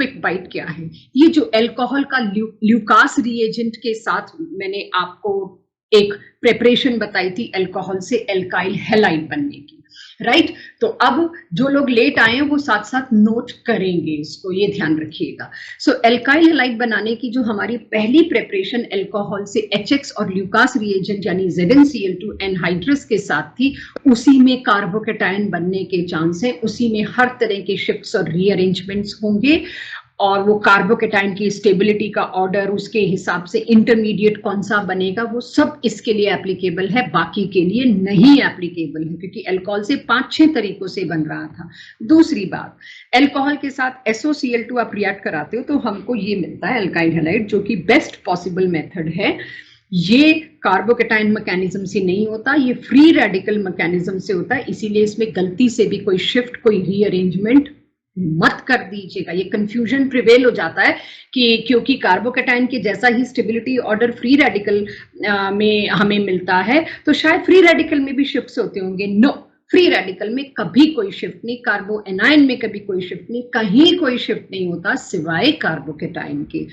Quick bite क्या है। ये जो अल्कोहल का ल्यूकास रिएजेंट के साथ मैंने आपको एक प्रेपरेशन बताई थी अल्कोहल से एल्काइल हैलाइड बनने की, राइट। तो अब जो लोग लेट आए हैं वो साथ साथ नोट करेंगे इसको, ये ध्यान रखिएगा। सो एल्काइल हैलाइड बनाने की जो हमारी पहली प्रेपरेशन अल्कोहल से HX और ल्यूकास रिएजेंट यानी ZnCl2 एनहाइड्रस के साथ थी, उसी में कार्बोकेटायन बनने के चांस है, उसी में हर तरह के शिफ्ट्स और रीअरेंजमेंट्स होंगे, और वो कार्बोकेटाइन की स्टेबिलिटी का ऑर्डर, उसके हिसाब से इंटरमीडिएट कौन सा बनेगा, वो सब इसके लिए एप्लीकेबल है, बाकी के लिए नहीं एप्लीकेबल है, क्योंकि अल्कोहल से 5-6 तरीकों से बन रहा था। दूसरी बात, अल्कोहल के साथ SOCl2 आप रिएक्ट कराते हो तो हमको ये मिलता है अल्काइल हैलाइड, जो कि बेस्ट पॉसिबल मेथड है। ये कार्बोकेटाइन मैकेनिज्म से नहीं होता, ये फ्री रेडिकल मैकेनिज्म से होता है, इसीलिए इसमें गलती से भी कोई शिफ्ट, कोई रीअरेंजमेंट मत कर दीजिएगा। ये कंफ्यूजन प्रिवेल हो जाता है कि क्योंकि कार्बोकेटाइन के जैसा ही स्टेबिलिटी ऑर्डर फ्री रेडिकल में हमें मिलता है तो शायद फ्री रेडिकल में भी शिफ्ट्स होते होंगे। नो, फ्री रेडिकल में कभी कोई शिफ्ट नहीं, कार्बो एनायन में कभी कोई शिफ्ट नहीं, कहीं कोई शिफ्ट नहीं होता सिवाय कार्बोकेटाइन के।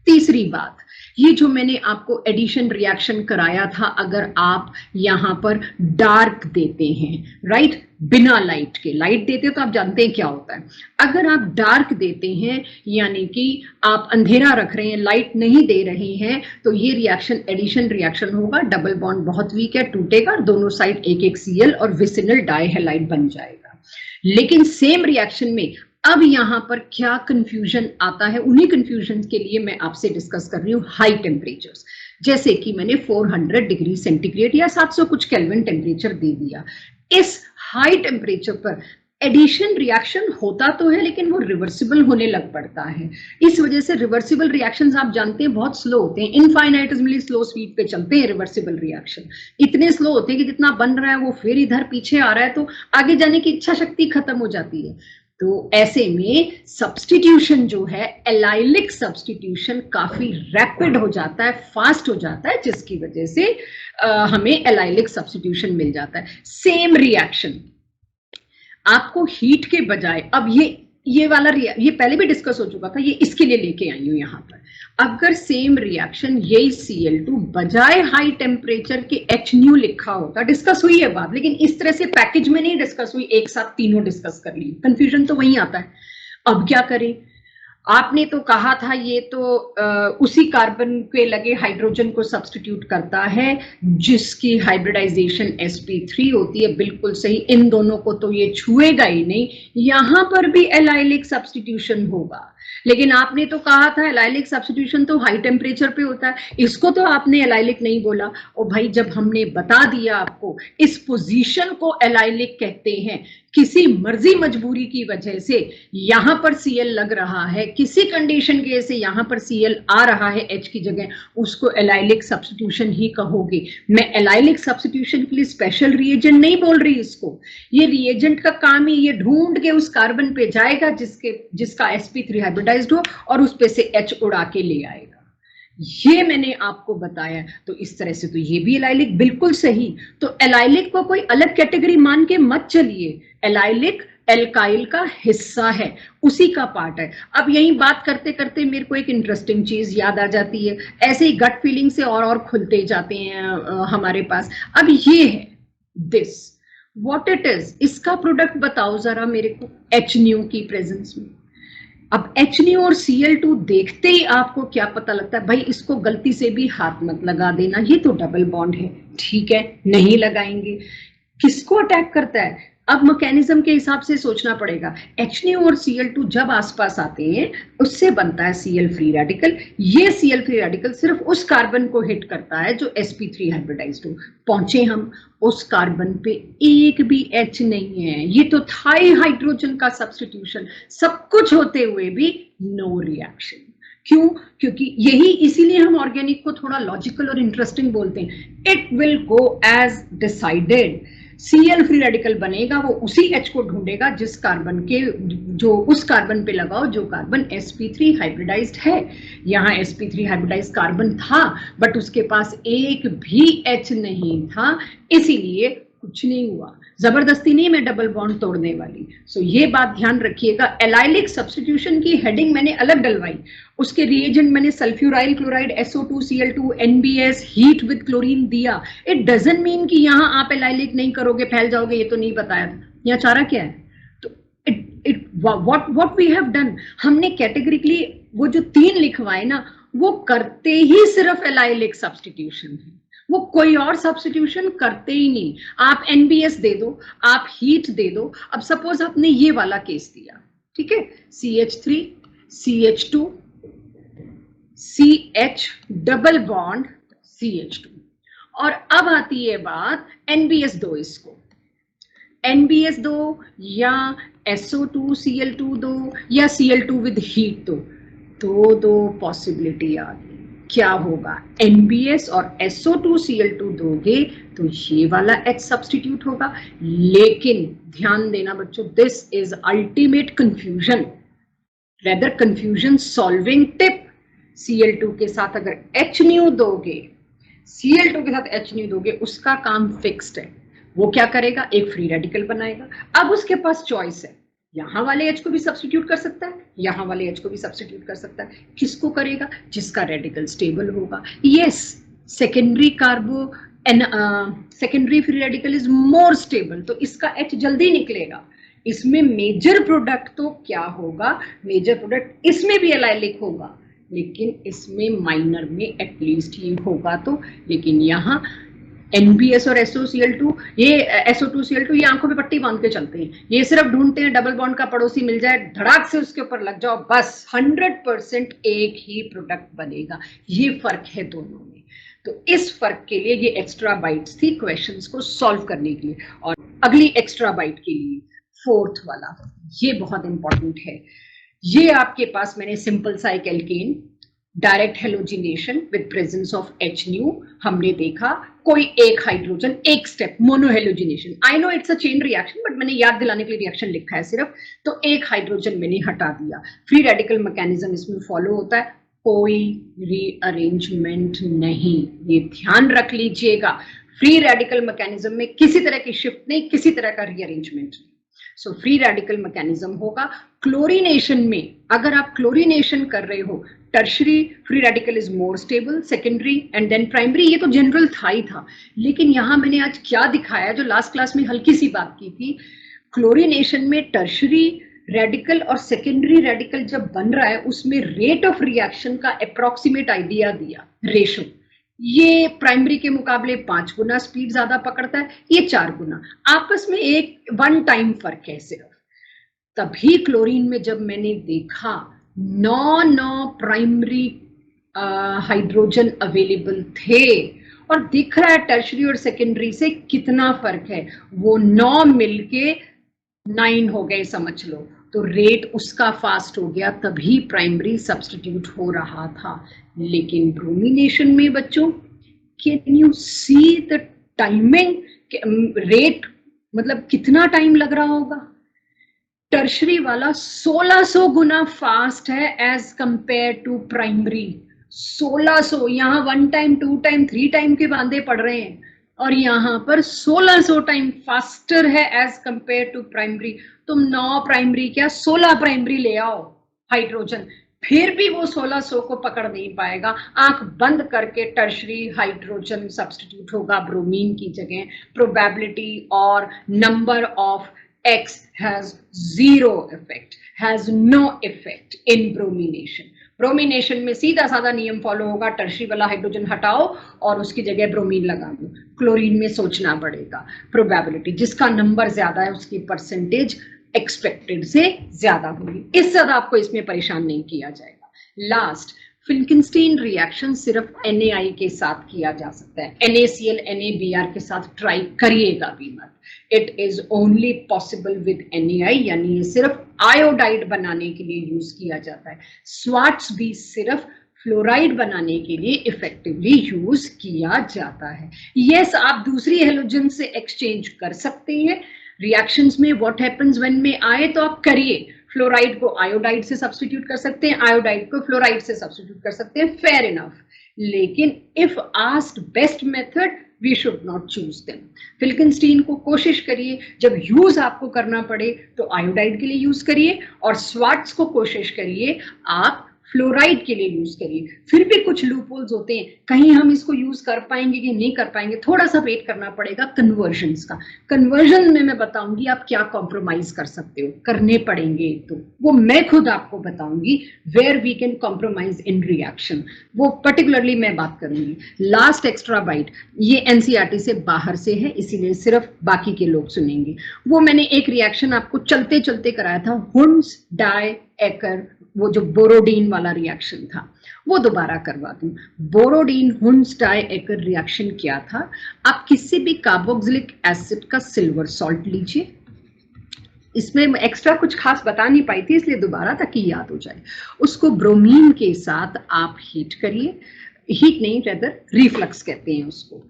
तीसरी बात, ये जो मैंने आपको एडिशन रिएक्शन कराया था, अगर आप यहाँ पर डार्क देते हैं, राइट, बिना लाइट के, लाइट देते तो आप जानते हैं क्या होता है। अगर आप डार्क देते हैं यानी कि आप अंधेरा रख रहे हैं, लाइट नहीं दे रहे हैं, तो ये रिएक्शन एडिशन रिएक्शन होगा, डबल बॉन्ड बहुत वीक है, टूटेगा, दोनों साइड एक Cl और विसिनल डाइहैलाइड बन जाएगा। लेकिन सेम रिएक्शन में अब यहां पर क्या कंफ्यूजन आता है, उन्हीं कंफ्यूजन के लिए मैं आपसे डिस्कस कर रही हूँ हाई टेम्परेचर्स। जैसे कि मैंने 400 डिग्री सेंटीग्रेड या 700 कुछ केल्विन टेम्परेचर दे दिया। इस हाई टेम्परेचर पर एडिशन रिएक्शन होता तो है लेकिन वो रिवर्सिबल होने लग पड़ता है। इस वजह से रिवर्सिबल रिएक्शंस आप जानते हैं बहुत स्लो होते हैं, इनफाइनाइटेसिमली स्लो स्पीड पे चलते हैं रिवर्सिबल रिएक्शन। इतने स्लो होते हैं कि जितना बन रहा है वो फिर इधर पीछे आ रहा है, तो आगे जाने की इच्छा शक्ति खत्म हो जाती है। तो ऐसे में सब्स्टिट्यूशन जो है, एलाइलिक सब्स्टिट्यूशन काफी रैपिड हो जाता है, फास्ट हो जाता है, जिसकी वजह से हमें एलाइलिक सब्स्टिट्यूशन मिल जाता है। सेम रिएक्शन आपको हीट के बजाय, अब ये वाला ये पहले भी डिस्कस हो चुका था, ये इसके लिए लेके आई हूं यहां पर। अगर सेम रिएक्शन यही Cl2 बजाय हाई टेम्परेचर के HNu लिखा होता, डिस्कस हुई है बात, लेकिन इस तरह से पैकेज में नहीं डिस्कस हुई, एक साथ तीनों डिस्कस कर ली, कंफ्यूजन तो वहीं आता है। अब क्या करें, आपने तो कहा था ये तो उसी कार्बन के लगे हाइड्रोजन को सब्स्टिट्यूट करता है जिसकी हाइब्रिडाइजेशन sp3 होती है, बिल्कुल सही, इन दोनों को तो ये छुएगा ही नहीं, यहां पर भी एलाइलिक सब्स्टिट्यूशन होगा। लेकिन आपने तो कहा था एलाइलिक सब्स्टिट्यूशन तो हाई टेम्परेचर पे होता है, इसको तो आपने एलाइलिक नहीं बोला। और भाई जब हमने बता दिया आपको इस पोजीशन को एलाइलिक कहते हैं, किसी मर्जी मजबूरी की वजह से यहां पर Cl लग रहा है, किसी कंडीशन के से यहां पर Cl आ रहा है H की जगह, उसको एलाइलिक सब्स्टिट्यूशन ही कहोगे। मैं एलाइलिक सब्स्टिट्यूशन के लिए स्पेशल रिएजेंट नहीं बोल रही इसको, ये रिएजेंट का काम ही ये ढूंढ के उस कार्बन पे जाएगा जिसका sp3 हाइब्रिडाइज्ड हो और उस पे से H उड़ा के ले आएगा। ये मैंने आपको बताया। तो इस तरह से तो ये भी एलाइलिक, बिल्कुल सही। तो एलाइलिक को कोई अलग कैटेगरी मान के मत चलिए, एलाइलिक एल्काइल का हिस्सा है, उसी का पार्ट है। अब यही बात करते करते मेरे को एक इंटरेस्टिंग चीज याद आ जाती है, ऐसे ही गट फीलिंग से और खुलते जाते हैं हमारे पास। अब ये है दिस व्हाट इट इज, इसका प्रोडक्ट बताओ जरा मेरे को HNu की प्रेजेंस में। अब HNu और Cl2 देखते ही आपको क्या पता लगता है, भाई इसको गलती से भी हाथ मत लगा देना, ये तो डबल बॉन्ड है, ठीक है, नहीं लगाएंगे। किसको अटैक करता है, अब मैकेनिज्म के हिसाब से सोचना पड़ेगा। HNu और Cl2 जब आसपास आते हैं उससे बनता है Cl फ्री रेडिकल, ये Cl फ्री रेडिकल सिर्फ उस कार्बन को हिट करता है जो sp3 हाइब्रिडाइज्ड हो। पहुंचे हम उस कार्बन पे एक भी H नहीं है, ये तो थाई हाइड्रोजन का सब्स्टिट्यूशन, सब कुछ होते हुए भी नो रिएक्शन। क्यों? क्योंकि यही, इसीलिए हम ऑर्गेनिक को थोड़ा लॉजिकल और इंटरेस्टिंग बोलते हैं। It will go as decided, Cl free radical बनेगा, वो उसी H को ढूंढेगा जिस कार्बन के, जो उस कार्बन पे लगाओ जो कार्बन sp3 हाइब्रिडाइज्ड है। यहाँ sp3 हाइब्रिडाइज्ड कार्बन था बट उसके पास एक भी H नहीं था, इसीलिए कुछ नहीं हुआ। जबरदस्ती नहीं मैं डबल बॉन्ड तोड़ने वाली। सो ये बात ध्यान रखिएगा। एलाइलिक सब्स्टिट्यूशन की हेडिंग मैंने अलग डलवाई, उसके रिएजेंट मैंने sulphuryl chloride, SO2Cl2, NBS, heat with chlorine दिया। इट डजंट मीन कि यहाँ आप एलाइलिक नहीं करोगे फैल जाओगे, ये तो नहीं बताया था। यहाँ चारा क्या है? तो व्हाट वी हैव डन, हमने कैटेगरिकली वो जो 3 लिखवाए ना, वो करते ही सिर्फ एलाइलिक सब्स्टिट्यूशन है, वो कोई और सब्स्टिट्यूशन करते ही नहीं। आप NBS दे दो, आप हीट दे दो। अब सपोज आपने ये वाला केस दिया, ठीक है, CH3 CH2 CH double bond CH2, और अब आती है बात NBS दो, इसको NBS दो या SO2Cl2 दो या Cl2 विद हीट दो, तो दो पॉसिबिलिटी आ गई। क्या होगा? NBS और SO2Cl2 दोगे तो ये वाला H सब्स्टिट्यूट होगा। लेकिन ध्यान देना बच्चों, this is ultimate confusion, rather confusion solving tip. Cl2 के साथ अगर H न्यू दोगे, Cl2 के साथ H न्यू दोगे, उसका काम फिक्स्ड है। वो क्या करेगा? एक फ्री रेडिकल बनाएगा। अब उसके पास चॉइस है, यहां वाले H को भी सब्स्टिट्यूट कर सकता है, यहां वाले H को भी सब्स्टिट्यूट कर सकता है। किसको करेगा? जिसका रेडिकल स्टेबल होगा। Yes, secondary कार्बो secondary free radical is more stable, तो इसका H जल्दी निकलेगा। इसमें मेजर प्रोडक्ट तो क्या होगा? मेजर प्रोडक्ट इसमें भी एलाइलिक होगा, लेकिन इसमें माइनर में एटलीस्ट ये होगा तो। लेकिन यहाँ NBS और SO2Cl2, ये आंखों पे पट्टी बांध के चलते हैं, ये सिर्फ ढूंढते हैं डबल बॉन्ड का पड़ोसी मिल जाए, धड़ाक से उसके ऊपर लग जाओ, बस 100% एक ही प्रोडक्ट बनेगा। ये फर्क है दोनों में। तो इस फर्क के लिए ये एक्स्ट्रा बाइट्स थी क्वेश्चंस को सॉल्व करने के लिए। और अगली एक्स्ट्रा बाइट के लिए फोर्थ वाला, ये बहुत इंपॉर्टेंट है। ये आपके पास मैंने सिंपल सा एक alkane, direct halogenation with presence of H nu हमने देखा, कोई एक हाइड्रोजन, एक step, monohalogenation. I know it's a chain reaction, but मैंने याद दिलाने के लिए रिएक्शन लिखा है सिर्फ। तो एक हाइड्रोजन मैंने हटा दिया, फ्री रेडिकल मैकेनिज्म इसमें फॉलो होता है, कोई रीअरेंजमेंट नहीं। ये ध्यान रख लीजिएगा, फ्री रेडिकल मैकेनिज्म में किसी तरह की शिफ्ट नहीं, किसी तरह का रीअरेंजमेंट नहीं। सो फ्री रेडिकल मैकेनिज्म होगा। क्लोरीनेशन में अगर आप क्लोरीनेशन कर रहे हो, tertiary free radical is more stable, secondary and then primary, ये तो जनरल था ही था। लेकिन यहां मैंने आज क्या दिखाया, जो लास्ट क्लास में हल्की सी बात की थी, क्लोरीनेशन में टर्शरी रेडिकल और सेकेंडरी रेडिकल जब बन रहा है, उसमें रेट ऑफ रिएक्शन का अप्रोक्सीमेट आइडिया दिया, रेशो। ये प्राइमरी के मुकाबले 5 गुना स्पीड ज्यादा पकड़ता है, ये 4 गुना। आपस में एक 1 टाइम फर्क है सिर्फ। तभी क्लोरीन में जब मैंने देखा 9 प्राइमरी हाइड्रोजन अवेलेबल थे, और दिख रहा है टर्शरी और सेकेंडरी से कितना फर्क है, वो 9 मिलके 9 हो गए समझ लो। तो रेट उसका फास्ट हो गया, तभी प्राइमरी सब्स्टिट्यूट हो रहा था। लेकिन ब्रोमिनेशन में बच्चों, can you see the timing, rate मतलब कितना टाइम लग रहा होगा? टर्शरी वाला 1600 गुना फास्ट है एज कंपेयर टू प्राइमरी। 1600, यहाँ 1 टाइम 2 टाइम 3 टाइम के बांधे पड़ रहे हैं, और यहाँ पर 1600 टाइम फास्टर है एज कंपेयर टू प्राइमरी। तुम 9 प्राइमरी क्या 16 प्राइमरी ले आओ हाइड्रोजन, फिर भी वो 1600 को पकड़ नहीं पाएगा। आंख बंद करके टर्शरी हाइड्रोजन सब्स्टिट्यूट होगा ब्रोमीन की जगह। प्रोबेबिलिटी और number of X has zero effect, has no effect in bromination. Bromination में सीधा साधा नियम फॉलो होगा, टर्शरी वाला हाइड्रोजन हटाओ और उसकी जगह ब्रोमीन लगा दो। क्लोरीन में सोचना पड़ेगा, प्रोबेबिलिटी जिसका नंबर ज्यादा है उसकी परसेंटेज एक्सपेक्टेड से ज्यादा होगी। इससे ज्यादा आपको इसमें परेशान नहीं किया जाएगा। लास्ट, फिल्किंस्टीन रिएक्शन सिर्फ NaI के साथ किया जा सकता है, NaCl NaBr के साथ ट्राई करिएगा भी मत। It is only possible with NaI, यानी ये सिर्फ आयोडाइड बनाने के लिए यूज किया जाता है। स्वाट्स भी सिर्फ फ्लोराइड बनाने के लिए इफेक्टिवली यूज किया जाता है। यस, आप दूसरी हेलोजन से एक्सचेंज कर सकते हैं रिएक्शंस में। व्हाट हैपेंस व्हेन में आए तो आप करिए, फ्लोराइड को आयोडाइड से सब्स्टिट्यूट कर सकते हैं, आयोडाइड को फ्लोराइड से सब्स्टिट्यूट कर सकते हैं, फेयर इनफ। लेकिन if asked best method, we should not choose them. Finkelstein को कोशिश करिए जब यूज आपको करना पड़े तो आयोडाइड के लिए यूज करिए, और स्वाट्स को कोशिश करिए आप फ्लोराइड के लिए यूज करिए। फिर भी कुछ लूपहोल्स होते हैं, कहीं हम इसको यूज कर पाएंगे कि नहीं कर पाएंगे, थोड़ा सा वेट करना पड़ेगा कन्वर्जन्स का। कन्वर्जन में मैं बताऊंगी आप क्या कॉम्प्रोमाइज कर सकते हो, करने पड़ेंगे तो वो मैं खुद आपको बताऊंगी where we can compromise in reaction, वो पर्टिकुलरली मैं बात करूंगी। लास्ट एक्स्ट्रा बाइट, ये एनसीईआरटी से बाहर से है इसीलिए सिर्फ बाकी के लोग सुनेंगे। वो मैंने एक रिएक्शन आपको चलते चलते कराया था, हुंस डाई एकर, वो जो बोरोडीन वाला रिएक्शन था, वो दोबारा करवा दूं। बोरोडीन हुंस डाई एकर रिएक्शन क्या था, आप किसी भी कार्बोक्सिलिक एसिड का सिल्वर सॉल्ट लीजिए, इसमें एक्स्ट्रा कुछ खास बता नहीं पाई थी इसलिए दोबारा ताकि याद हो जाए। उसको ब्रोमीन के साथ आप हीट करिए, हीट नहीं रेदर रिफ्लक्स कहते हैं उसको,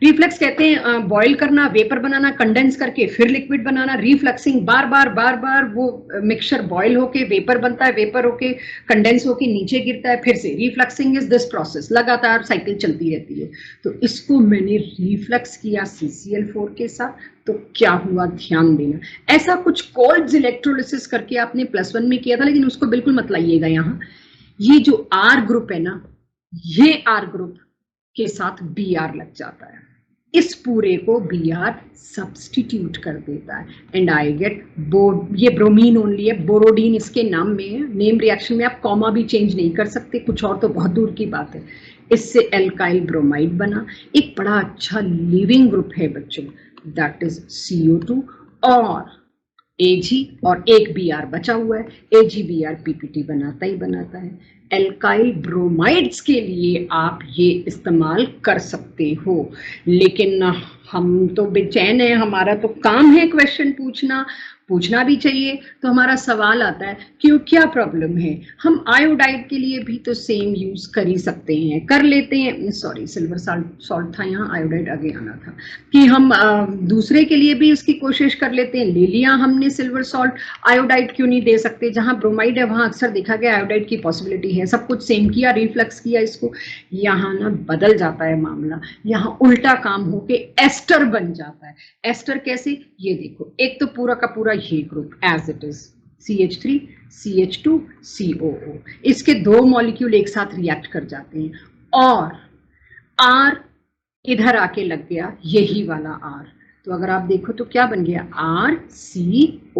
रिफ्लक्स कहते हैं बॉईल करना, वेपर बनाना, कंडेंस करके फिर लिक्विड बनाना, रिफ्लक्सिंग, बार बार वो मिक्सचर बॉईल होके वेपर बनता है, वेपर होके कंडेंस होके नीचे गिरता है, फिर से रिफ्लक्सिंग इज दिस प्रोसेस, लगातार साइकिल चलती रहती है। तो इसको मैंने रिफ्लक्स किया CCl4 के साथ, तो क्या हुआ ध्यान देना। ऐसा कुछ कोल्ड्स इलेक्ट्रोलिसिस करके आपने +1 में किया था, लेकिन उसको बिल्कुल मत लाइएगा यहाँ। ये जो R ग्रुप है ना, ये R ग्रुप के साथ Br लग जाता है, इस पूरे को Br सब्स्टिट्यूट कर देता है एंड आई गेट ये ब्रोमीन ओनली है, बोरोडीन इसके नाम में है, नेम रिएक्शन में आप कॉमा भी चेंज नहीं कर सकते, कुछ और तो बहुत दूर की बात है। इससे एल्काइल ब्रोमाइड बना, एक बड़ा अच्छा लिविंग ग्रुप है बच्चों, दैट इज CO2 और Ag, और एक Br बचा हुआ है, AgBr PPT बनाता ही बनाता है। एल्काइल ब्रोमाइड्स के लिए आप ये इस्तेमाल कर सकते हो, लेकिन हम तो बेचैन हैं, हमारा तो काम है क्वेश्चन पूछना भी चाहिए। तो हमारा सवाल आता है क्यों, क्या प्रॉब्लम है, हम आयोडाइड के लिए भी तो सेम यूज कर ही सकते हैं, कर लेते हैं, सॉरी सिल्वर सॉल्ट था यहाँ, आयोडाइड आगे आना था, कि हम दूसरे के लिए भी इसकी कोशिश कर लेते हैं, ले लिया हमने सिल्वर सॉल्ट, आयोडाइड क्यों नहीं दे सकते, जहां ब्रोमाइड है वहां अक्सर देखा गया आयोडाइड की पॉसिबिलिटी है, सब कुछ सेम किया, रिफ्लक्स किया इसको। यहाँ ना बदल जाता है मामला, यहाँ उल्टा काम होके एस्टर बन जाता है। एस्टर कैसे, ये देखो, एक तो पूरा का पूरा ये group as it is CH3 CH2 COO, इसके दो मॉलिक्यूल एक साथ रिएक्ट कर जाते हैं, और R इधर आके लग गया, यही वाला R, तो अगर आप देखो तो क्या बन गया, RCOOR,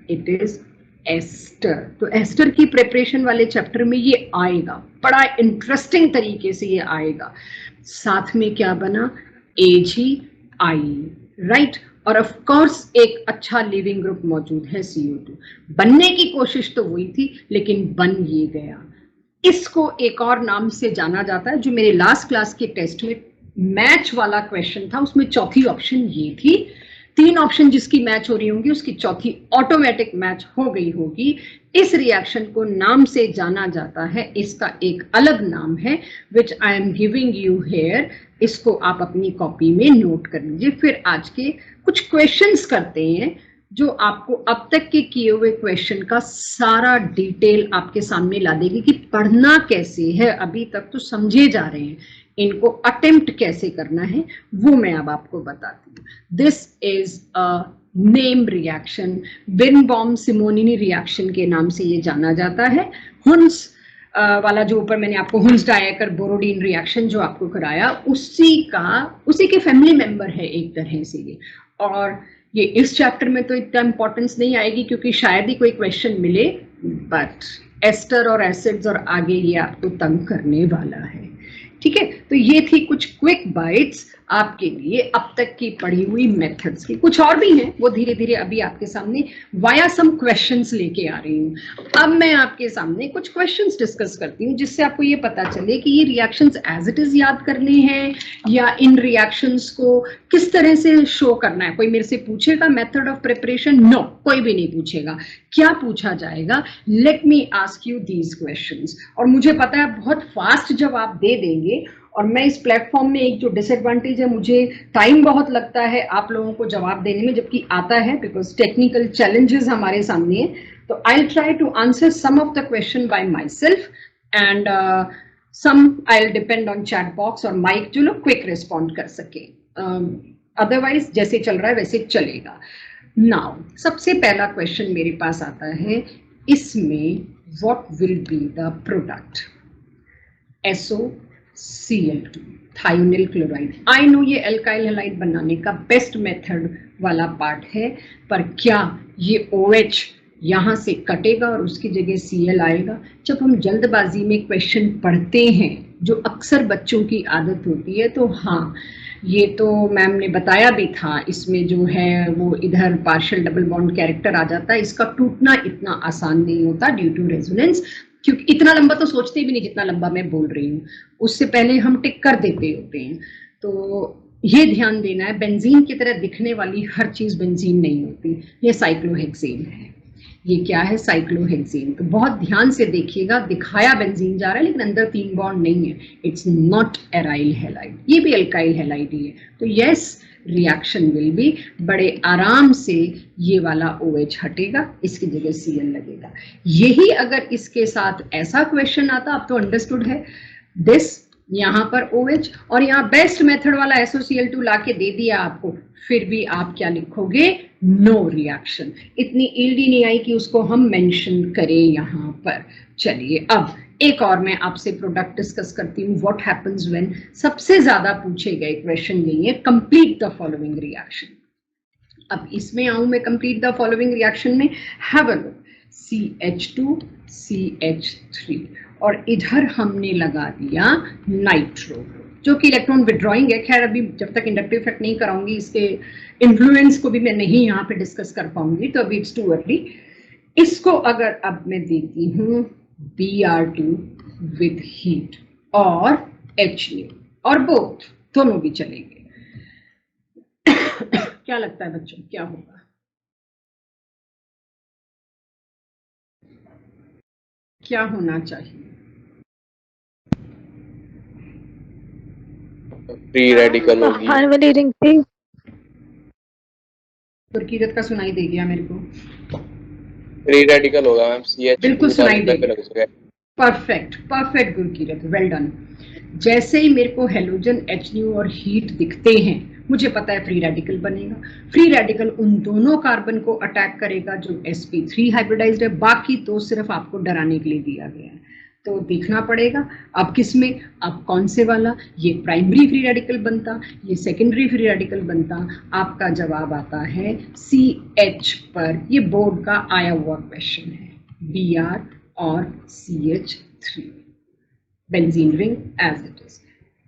इट इज एस्टर। तो एस्टर की प्रिपरेशन वाले चैप्टर में ये आएगा, बड़ा इंटरेस्टिंग तरीके से ये आएगा। साथ में क्या बना, AgI, राइट, और ऑफ कोर्स एक अच्छा लिविंग ग्रुप मौजूद है CO2। बनने की कोशिश तो हुई थी लेकिन बन ये गया। इसको एक और नाम से जाना जाता है, जो मेरे लास्ट क्लास के टेस्ट में मैच वाला क्वेश्चन था, उसमें चौथी ऑप्शन ये थी, 3 ऑप्शन जिसकी मैच हो रही होंगी उसकी चौथी ऑटोमेटिक मैच हो गई होगी। इस रिएक्शन को नाम से जाना जाता है, इसका एक अलग नाम है which I am giving you here, इसको आप अपनी कॉपी में नोट कर लीजिए। फिर आज के कुछ क्वेश्चंस करते हैं जो आपको अब तक के किए हुए क्वेश्चन का सारा डिटेल आपके सामने ला देगी कि पढ़ना कैसे है, अभी तक तो समझे जा रहे हैं, इनको अटेम्प्ट कैसे करना है वो मैं अब आपको बताती हूँ। This is a name reaction, बिनबॉम Simonini reaction के नाम से ये जाना जाता है। हुंस वाला जो ऊपर मैंने आपको हुंस डाई बोरोडीन रिएक्शन जो आपको कराया, उसी के फैमिली मेंबर है एक तरह से ये, और ये इस चैप्टर में तो इतना इंपॉर्टेंस नहीं आएगी क्योंकि शायद ही कोई क्वेश्चन मिले, बट एस्टर और एसिड्स और आगे ये आपको तंग करने वाला है। ठीक है, तो ये थी कुछ क्विक बाइट्स आपके लिए अब तक की पढ़ी हुई मेथड्स की। कुछ और भी हैं, वो धीरे धीरे अभी आपके सामने वाया सम क्वेश्चंस लेके आ रही हूँ। अब मैं आपके सामने कुछ क्वेश्चंस डिस्कस करती हूँ जिससे आपको ये पता चले कि ये रिएक्शंस एज इट इज याद करने हैं या इन रिएक्शंस को किस तरह से शो करना है। कोई मेरे से पूछेगा मेथड ऑफ प्रिपरेशन? नो, कोई भी नहीं पूछेगा। क्या पूछा जाएगा, let me ask you these questions, और मुझे पता है बहुत फास्ट जवाब दे देंगे। और मैं इस प्लेटफॉर्म में एक जो डिसएडवांटेज है, मुझे टाइम बहुत लगता है आप लोगों को जवाब देने में, जबकि आता है बिकॉज टेक्निकल चैलेंजेस हमारे सामने है। तो I will try to answer some of the question by myself and some I will depend on chat box और माइक, जो लोग क्विक रिस्पॉन्ड कर सके, अदरवाइज जैसे चल रहा है वैसे चलेगा। नाउ सबसे पहला क्वेश्चन मेरे पास आता है, इसमें what will be the product? SOCl2 thionyl chloride. I know ये एल्काइल हैलाइड बनाने का बेस्ट मेथड वाला पार्ट है, पर क्या ये OH यहाँ से कटेगा और उसकी जगह Cl आएगा? जब हम जल्दबाजी में क्वेश्चन पढ़ते हैं, जो अक्सर बच्चों की आदत होती है, तो हाँ, ये तो मैम ने बताया भी था, इसमें जो है वो इधर पार्शियल डबल बॉन्ड कैरेक्टर आ जाता है, इसका टूटना इतना आसान नहीं होता ड्यू टू रेजोनेंस, क्योंकि इतना लंबा तो सोचते भी नहीं जितना लंबा मैं बोल रही हूँ, उससे पहले हम टिक कर देते होते हैं। तो ये ध्यान देना है, बेंजीन की तरह दिखने वाली हर चीज बेंजीन नहीं होती, ये साइक्लोहेक्सेन है। ये क्या है? साइक्लोहेक्सेन। तो बहुत ध्यान से देखिएगा, दिखाया बेंजीन जा रहा है लेकिन अंदर 3 बॉन्ड नहीं है, इट्स नॉट एराइल हैलाइड, ये भी एल्काइल हैलाइड ही है। तो यस, रिएक्शन विल बी, बड़े आराम से ये वाला OH हटेगा, इसकी जगह Cl लगेगा। यही अगर इसके साथ ऐसा क्वेश्चन आता, अब तो अंडरस्टूड है, दिस यहाँ पर OH और यहाँ बेस्ट मेथड वाला SOCl2 लाके दे दिया आपको, फिर भी आप क्या लिखोगे? No reaction. इतनी ईल्डी नहीं आई कि उसको हम मेंशन करें यहाँ पर। चलिए अब एक और मैं आपसे प्रोडक्ट डिस्कस करती हूँ, व्हाट हैपेंस व्हेन। सबसे ज्यादा पूछे गए क्वेश्चन यही है, कंप्लीट द फॉलोइंग रिएक्शन। अब इसमें आऊं मैं कंप्लीट द फॉलोइंग रिएक्शन में, have a look, CH2 CH3 और इधर हमने लगा दिया नाइट्रो, जो कि इलेक्ट्रॉन विड्रॉइंग है। खैर अभी जब तक इंडक्टिव इफेक्ट नहीं कराऊंगी, इसके इन्फ्लुएंस को भी मैं नहीं यहाँ पे डिस्कस कर पाऊंगी, तो अभी इट्स टू अर्ली। इसको अगर अब मैं देती हूँ Br2 विथ हीट और HU और बोथ, दोनों भी चलेंगे। क्या लगता है बच्चों, क्या होगा? क्या होना चाहिए? फ्री रेडिकल होगी, बाहर वाली रिंग पे गुरकीरत का सुनाई दे गया मेरे को, फ्री रेडिकल होगा मैम, CH बिल्कुल सुनाई दे पे लग सके। Perfect perfect Gurkirat, well done. जैसे ही मेरे को हेलोजन HU और हीट दिखते हैं, मुझे पता है फ्री रेडिकल बनेगा। फ्री रेडिकल उन दोनों कार्बन को अटैक करेगा जो sp3 हाइब्रिडाइज्ड है, बाकी तो सिर्फ आपको डराने के लिए दिया गया है। तो देखना पड़ेगा अब किस में, अब कौन से वाला, ये प्राइमरी फ्री रेडिकल बनता, ये सेकेंडरी फ्री रेडिकल बनता। आपका जवाब आता है CH पर। ये बोर्ड का आया हुआ क्वेश्चन है, Br और CH3 benzene ring as it is.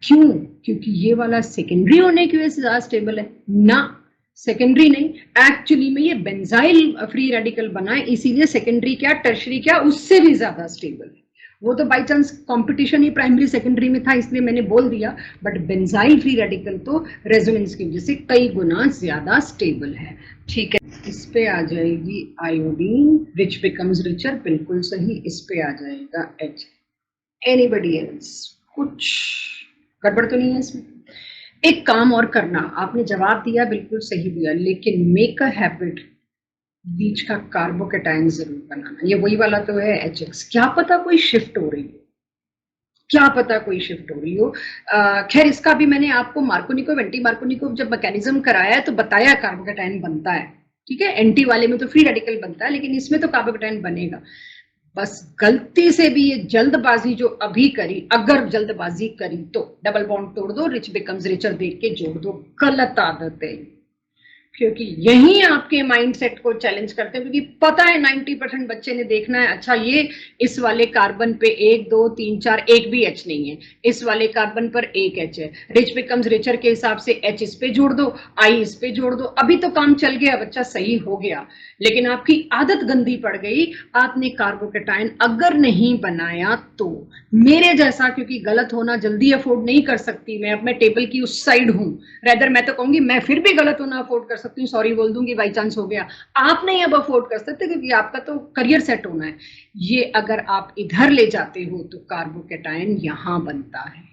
क्यों? क्योंकि ये वाला सेकेंडरी होने की वजह से ज्यादा स्टेबल है ना, सेकेंडरी नहीं, एक्चुअली में ये बेंजाइल फ्री रेडिकल बना है, इसीलिए सेकेंडरी क्या टर्शरी क्या उससे भी ज्यादा स्टेबल है। वो तो by chance competition he primary secondary में था इसलिए मैंने बोल दिया, बट बेंजाइल फ्री रेडिकल तो रेजोनेंस की वजह से कई गुना ज्यादा स्टेबल है। ठीक है, इस पे आ जाएगी आयोडीन विच बिकम्स रिचर, बिल्कुल सही। इस पे आ जाएगा H। Anybody else? कुछ गड़बड़ तो नहीं है इसमें? एक काम और करना, आपने जवाब दिया बिल्कुल सही दिया, लेकिन मेक अ हैबिट, बीच का कार्बोकेटाइन जरूर बनाना। ये वही वाला तो है HX, क्या पता कोई शिफ्ट हो रही हो, क्या पता कोई शिफ्ट हो रही हो। खैर इसका भी मैंने आपको मार्कोनिकोव एंटी मार्कोनिकोव जब मैकेनिज्म कराया है तो बताया कार्बोकेटाइन बनता है। ठीक है, एंटी वाले में तो फ्री रेडिकल बनता है, लेकिन इसमें तो कार्बोकेटाइन बनेगा। बस गलती से भी ये जल्दबाजी जो अभी करी, अगर जल्दबाजी करी तो डबल बॉन्ड तोड़ दो, रिच बिकम्स रिचर देख के जोड़ दो। गलत आदत है, क्योंकि यही आपके माइंडसेट को चैलेंज करते हैं, क्योंकि पता है 90% बच्चे ने देखना है, अच्छा ये इस वाले कार्बन पे 1 2 3 4 एक भी H नहीं है, इस वाले कार्बन पर एक H है, रिच बिकम्स रिचर के हिसाब से H इस पे जोड़ दो, I इस पे जोड़ दो, अभी तो काम चल गया, बच्चा सही हो गया। लेकिन आपकी आदत गंदी पड़ गई, आपने कार्बोकेटाइन अगर नहीं बनाया तो मेरे जैसा, क्योंकि गलत होना जल्दी अफोर्ड नहीं कर सकती मैं, अब मैं टेबल की उस साइड हूं, रेदर मैं तो कहूंगी मैं फिर भी गलत होना अफोर्ड कर सकती हूँ, सॉरी बोल दूंगी बाई चांस हो गया, आप नहीं अब अफोर्ड कर सकते क्योंकि आपका तो करियर सेट होना है। ये अगर आप इधर ले जाते हो तो कार्बोकेटाइन यहां बनता है,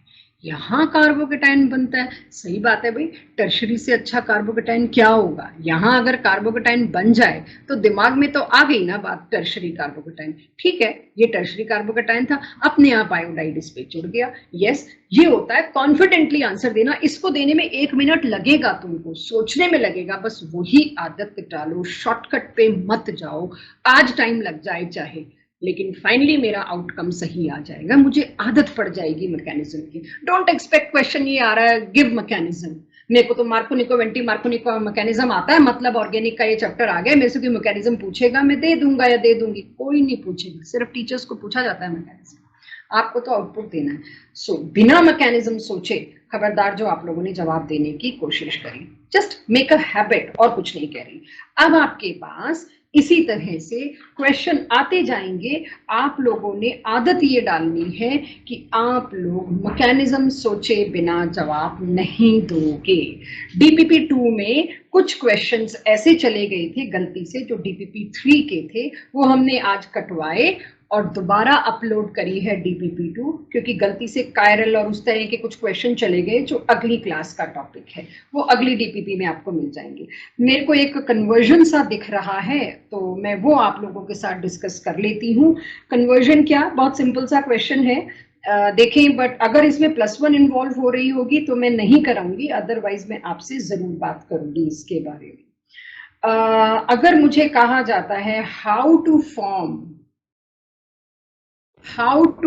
यहाँ कार्बोकेटाइन बनता है। सही बात है भाई, टर्शरी से अच्छा कार्बोकेटाइन क्या होगा। यहाँ अगर कार्बोकेटाइन बन जाए तो दिमाग में तो आ गई ना बात टर्शरी कार्बोकेटाइन। ठीक है, ये टर्शरी कार्बोकेटाइन था, अपने आप आयोडाइड इस पे जुड़ गया। यस, ये होता है कॉन्फिडेंटली आंसर देना। इसको देने में 1 मिनट लगेगा, तुमको सोचने में लगेगा, बस वही आदत डालो, शॉर्टकट पे मत जाओ। आज टाइम लग जाए चाहे, लेकिन फाइनली मेरा आउटकम सही आ जाएगा, मुझे आदत पड़ जाएगी मैकेनिज्म की। डोंट एक्सपेक्ट क्वेश्चन ये आ रहा है गिव मैकेनिज्म, मेरे को तो मार्कोनिको वेंटी मार्कोनिको मैकेनिज्म आता है, मतलब ऑर्गेनिक का ये चैप्टर आ गया, मेरे से कोई मैकेनिज्म पूछेगा मैं दे दूंगा या दे दूंगी? कोई नहीं पूछेगा, सिर्फ टीचर्स को पूछा जाता है मैकेनिज्म, आपको तो आउटपुट देना है। सो बिना मैकेनिज्म सोचे खबरदार जो आप लोगों ने जवाब देने की कोशिश करी, जस्ट मेक अ हैबिट, और कुछ नहीं कह रही। अब आपके पास इसी तरह से क्वेश्चन आते जाएंगे, आप लोगों ने आदत ये डालनी है कि आप लोग मैकेनिज्म सोचे बिना जवाब नहीं दोगे। डीपीपी 2 में कुछ क्वेश्चंस ऐसे चले गए थे गलती से, जो डीपीपी 3 के थे, वो हमने आज कटवाए और दोबारा अपलोड करी है डीपीपी 2, क्योंकि गलती से कायरल और उस तरह के कुछ क्वेश्चन चले गए जो अगली क्लास का टॉपिक है, वो अगली डीपीपी में आपको मिल जाएंगे। मेरे को एक कन्वर्जन सा दिख रहा है, तो मैं वो आप लोगों के साथ डिस्कस कर लेती हूँ। कन्वर्जन क्या, बहुत सिंपल सा क्वेश्चन है, देखें, बट अगर इसमें +1 इन्वॉल्व हो रही होगी तो मैं नहीं कराऊंगी, अदरवाइज मैं आपसे जरूर बात करूंगी इसके बारे में। अगर मुझे कहा जाता है हाउ टू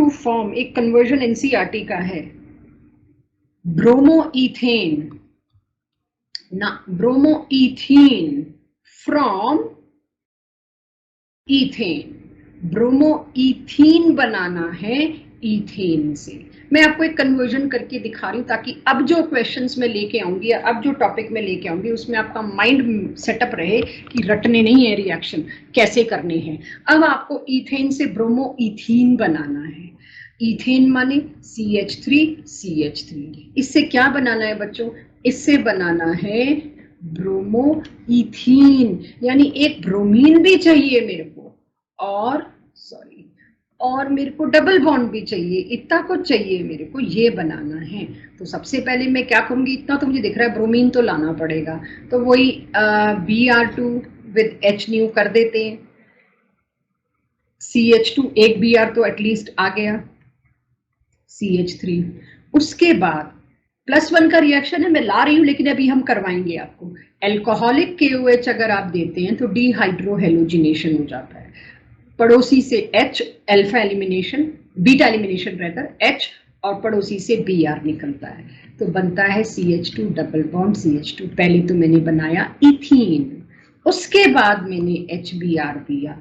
फॉर्म, एक कन्वर्जन एनसीईआरटी का है, ब्रोमोइथेन फ्रॉम इथेन, ब्रोमोइथीन बनाना है इथेन से। मैं आपको एक कन्वर्जन करके दिखा रही हूँ, ताकि अब जो क्वेश्चंस में लेके आऊंगी या अब जो टॉपिक में लेके आऊंगी उसमें आपका माइंड सेटअप रहे कि रटने नहीं है रिएक्शन, कैसे करने हैं। अब आपको इथेन से ब्रोमोइथीन बनाना है। इथेन माने CH3, इससे क्या बनाना है बच्चों? इससे बनाना है ब्रोमोइथीन, यानी एक ब्रोमीन भी चाहिए मेरे को, और मेरे को डबल बॉन्ड भी चाहिए, इतना कुछ चाहिए मेरे को, ये बनाना है। तो सबसे पहले मैं क्या करूंगी, इतना तो मुझे दिख रहा है, ब्रोमीन तो लाना पड़ेगा, तो वही Br2 विद H कर देते हैं, CH2, एक Br तो एटलीस्ट आ गया, CH3। उसके बाद +1 का रिएक्शन है, मैं ला रही हूं लेकिन अभी हम करवाएंगे आपको। एल्कोहलिक KOH अगर आप देते हैं तो डिहाइड्रोहेलोजिनेशन हो जाता है, पड़ोसी से H, alpha elimination, beta elimination रहता है H, और पड़ोसी से Br निकलता है, तो बनता है CH2 डबल बॉन्ड CH2। पहले तो मैंने बनाया इथीन, उसके बाद मैंने HBr दिया,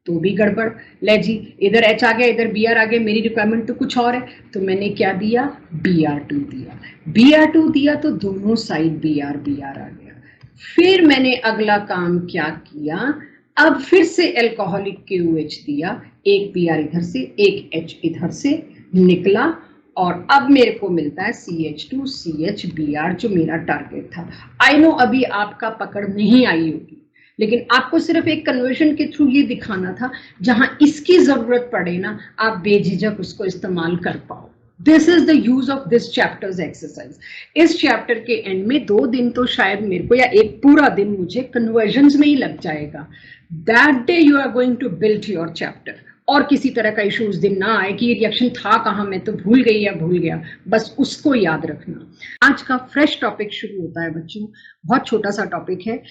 तो भी गड़बड़, ले जी, इधर H आ गया, इधर Br आ गया, मेरी रिक्वायरमेंट तो कुछ और है, तो मैंने क्या दिया, Br2 दिया, तो दोनों साइड Br आ गया। फिर मैंने अगला काम क्या किया, अब फिर से एल्कोहलिक KOH दिया, एक Br इधर से, एक H इधर से निकला, और अब मेरे को मिलता है CH2CHBr, जो मेरा टारगेट था। आई नो अभी आपका पकड़ नहीं आई होगी, लेकिन आपको सिर्फ एक कन्वर्जन के थ्रू ये दिखाना था, जहां इसकी जरूरत पड़े ना, आप बेझिझक उसको इस्तेमाल कर पाओ। This is the use of this chapters exercise. इस चैप्टर के एंड में 2 दिन तो शायद मेरे को, या एक पूरा दिन मुझे कन्वर्जन्स में ही लग जाएगा। That day you are going to build your chapter, और किसी तरह का इशू उस दिन ना आए कि ये रिएक्शन था कहाँ, मैं तो भूल गई या भूल गया, बस उसको याद रखना। आज का फ्रेश टॉपिक शुरू होता है बच्चों, बहुत छोटा सा टॉपिक है,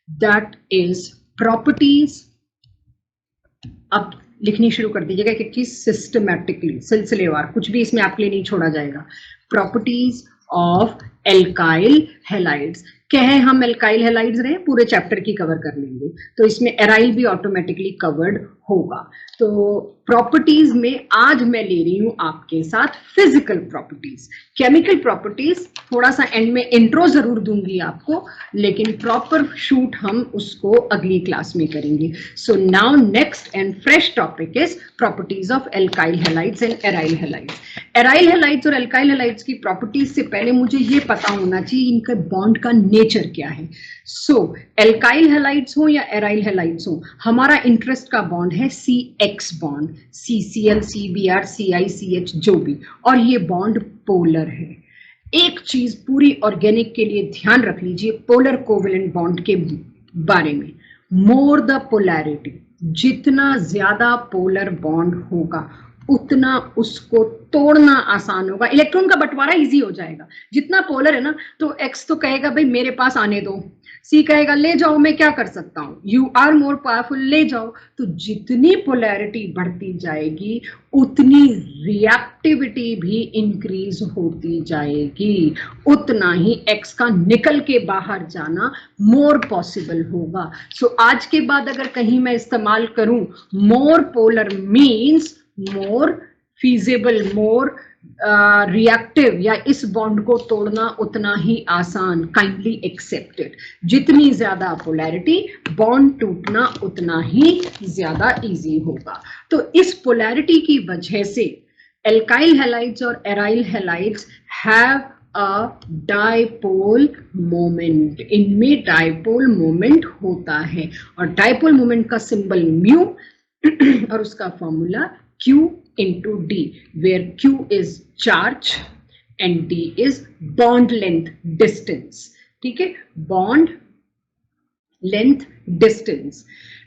दैट इज प्रॉपर्टीज। अब लिखनी शुरू कर दीजिएगा एक चीज सिस्टमैटिकली, सिलसिलेवार, कुछ भी इसमें आपके लिए नहीं छोड़ा जाएगा। Properties of alkyl halides. क्या है, हम एल्काइल हैलाइड्स रहे, पूरे चैप्टर की कवर कर लेंगे, तो इसमें एराइल भी ऑटोमेटिकली कवर्ड होगा। तो प्रॉपर्टीज में आज मैं ले रही हूं आपके साथ फिजिकल प्रॉपर्टीज। केमिकल प्रॉपर्टीज थोड़ा सा एंड में इंट्रो जरूर दूंगी आपको, लेकिन प्रॉपर शूट हम उसको अगली क्लास में करेंगे। So now next and fresh topic is properties of alkyl halides and aryl halides. Aryl halides और एल्काइल हैलाइड्स की प्रॉपर्टीज से पहले मुझे ये पता होना चाहिए इनका बॉन्ड का नेचर क्या है। सो एल्काइल हैलाइड्स हो या एराइल हैलाइड्स हो, हमारा इंटरेस्ट का बॉन्ड है CX bond, CCl, CBr, CiCH जो भी, और ये बॉन्ड पोलर है। एक चीज पूरी ऑर्गेनिक के लिए ध्यान रख लीजिए पोलर कोवेलेंट बॉन्ड के बारे में, मोर द पोलैरिटी, जितना ज्यादा पोलर बॉन्ड होगा उतना उसको तोड़ना आसान होगा, इलेक्ट्रॉन का बंटवारा इजी हो जाएगा। जितना पोलर है ना, तो एक्स तो कहेगा भाई मेरे पास आने दो, सी कहेगा ले जाओ मैं क्या कर सकता हूं, यू आर मोर पावरफुल ले जाओ। तो जितनी पोलैरिटी बढ़ती जाएगी उतनी रिएक्टिविटी भी इंक्रीज होती जाएगी, उतना ही एक्स का निकल के बाहर जाना मोर पॉसिबल होगा। सो आज के बाद अगर कहीं मैं इस्तेमाल करूं more polar means more feasible, more reactive, या इस बॉन्ड को तोड़ना उतना ही आसान, काइंडली एक्सेप्टेड। जितनी ज्यादा पोलैरिटी बॉन्ड टूटना उतना ही ज्यादा इजी होगा। तो इस पोलैरिटी की वजह से एल्काइल हैलाइड्स और aryl halides have a dipole moment, इनमें डाइपोल मोमेंट होता है, और डाइपोल मोमेंट का सिंबल म्यू और उसका formula Q into D, where Q is charge and D is bond length distance। ठीक है, bond length distance।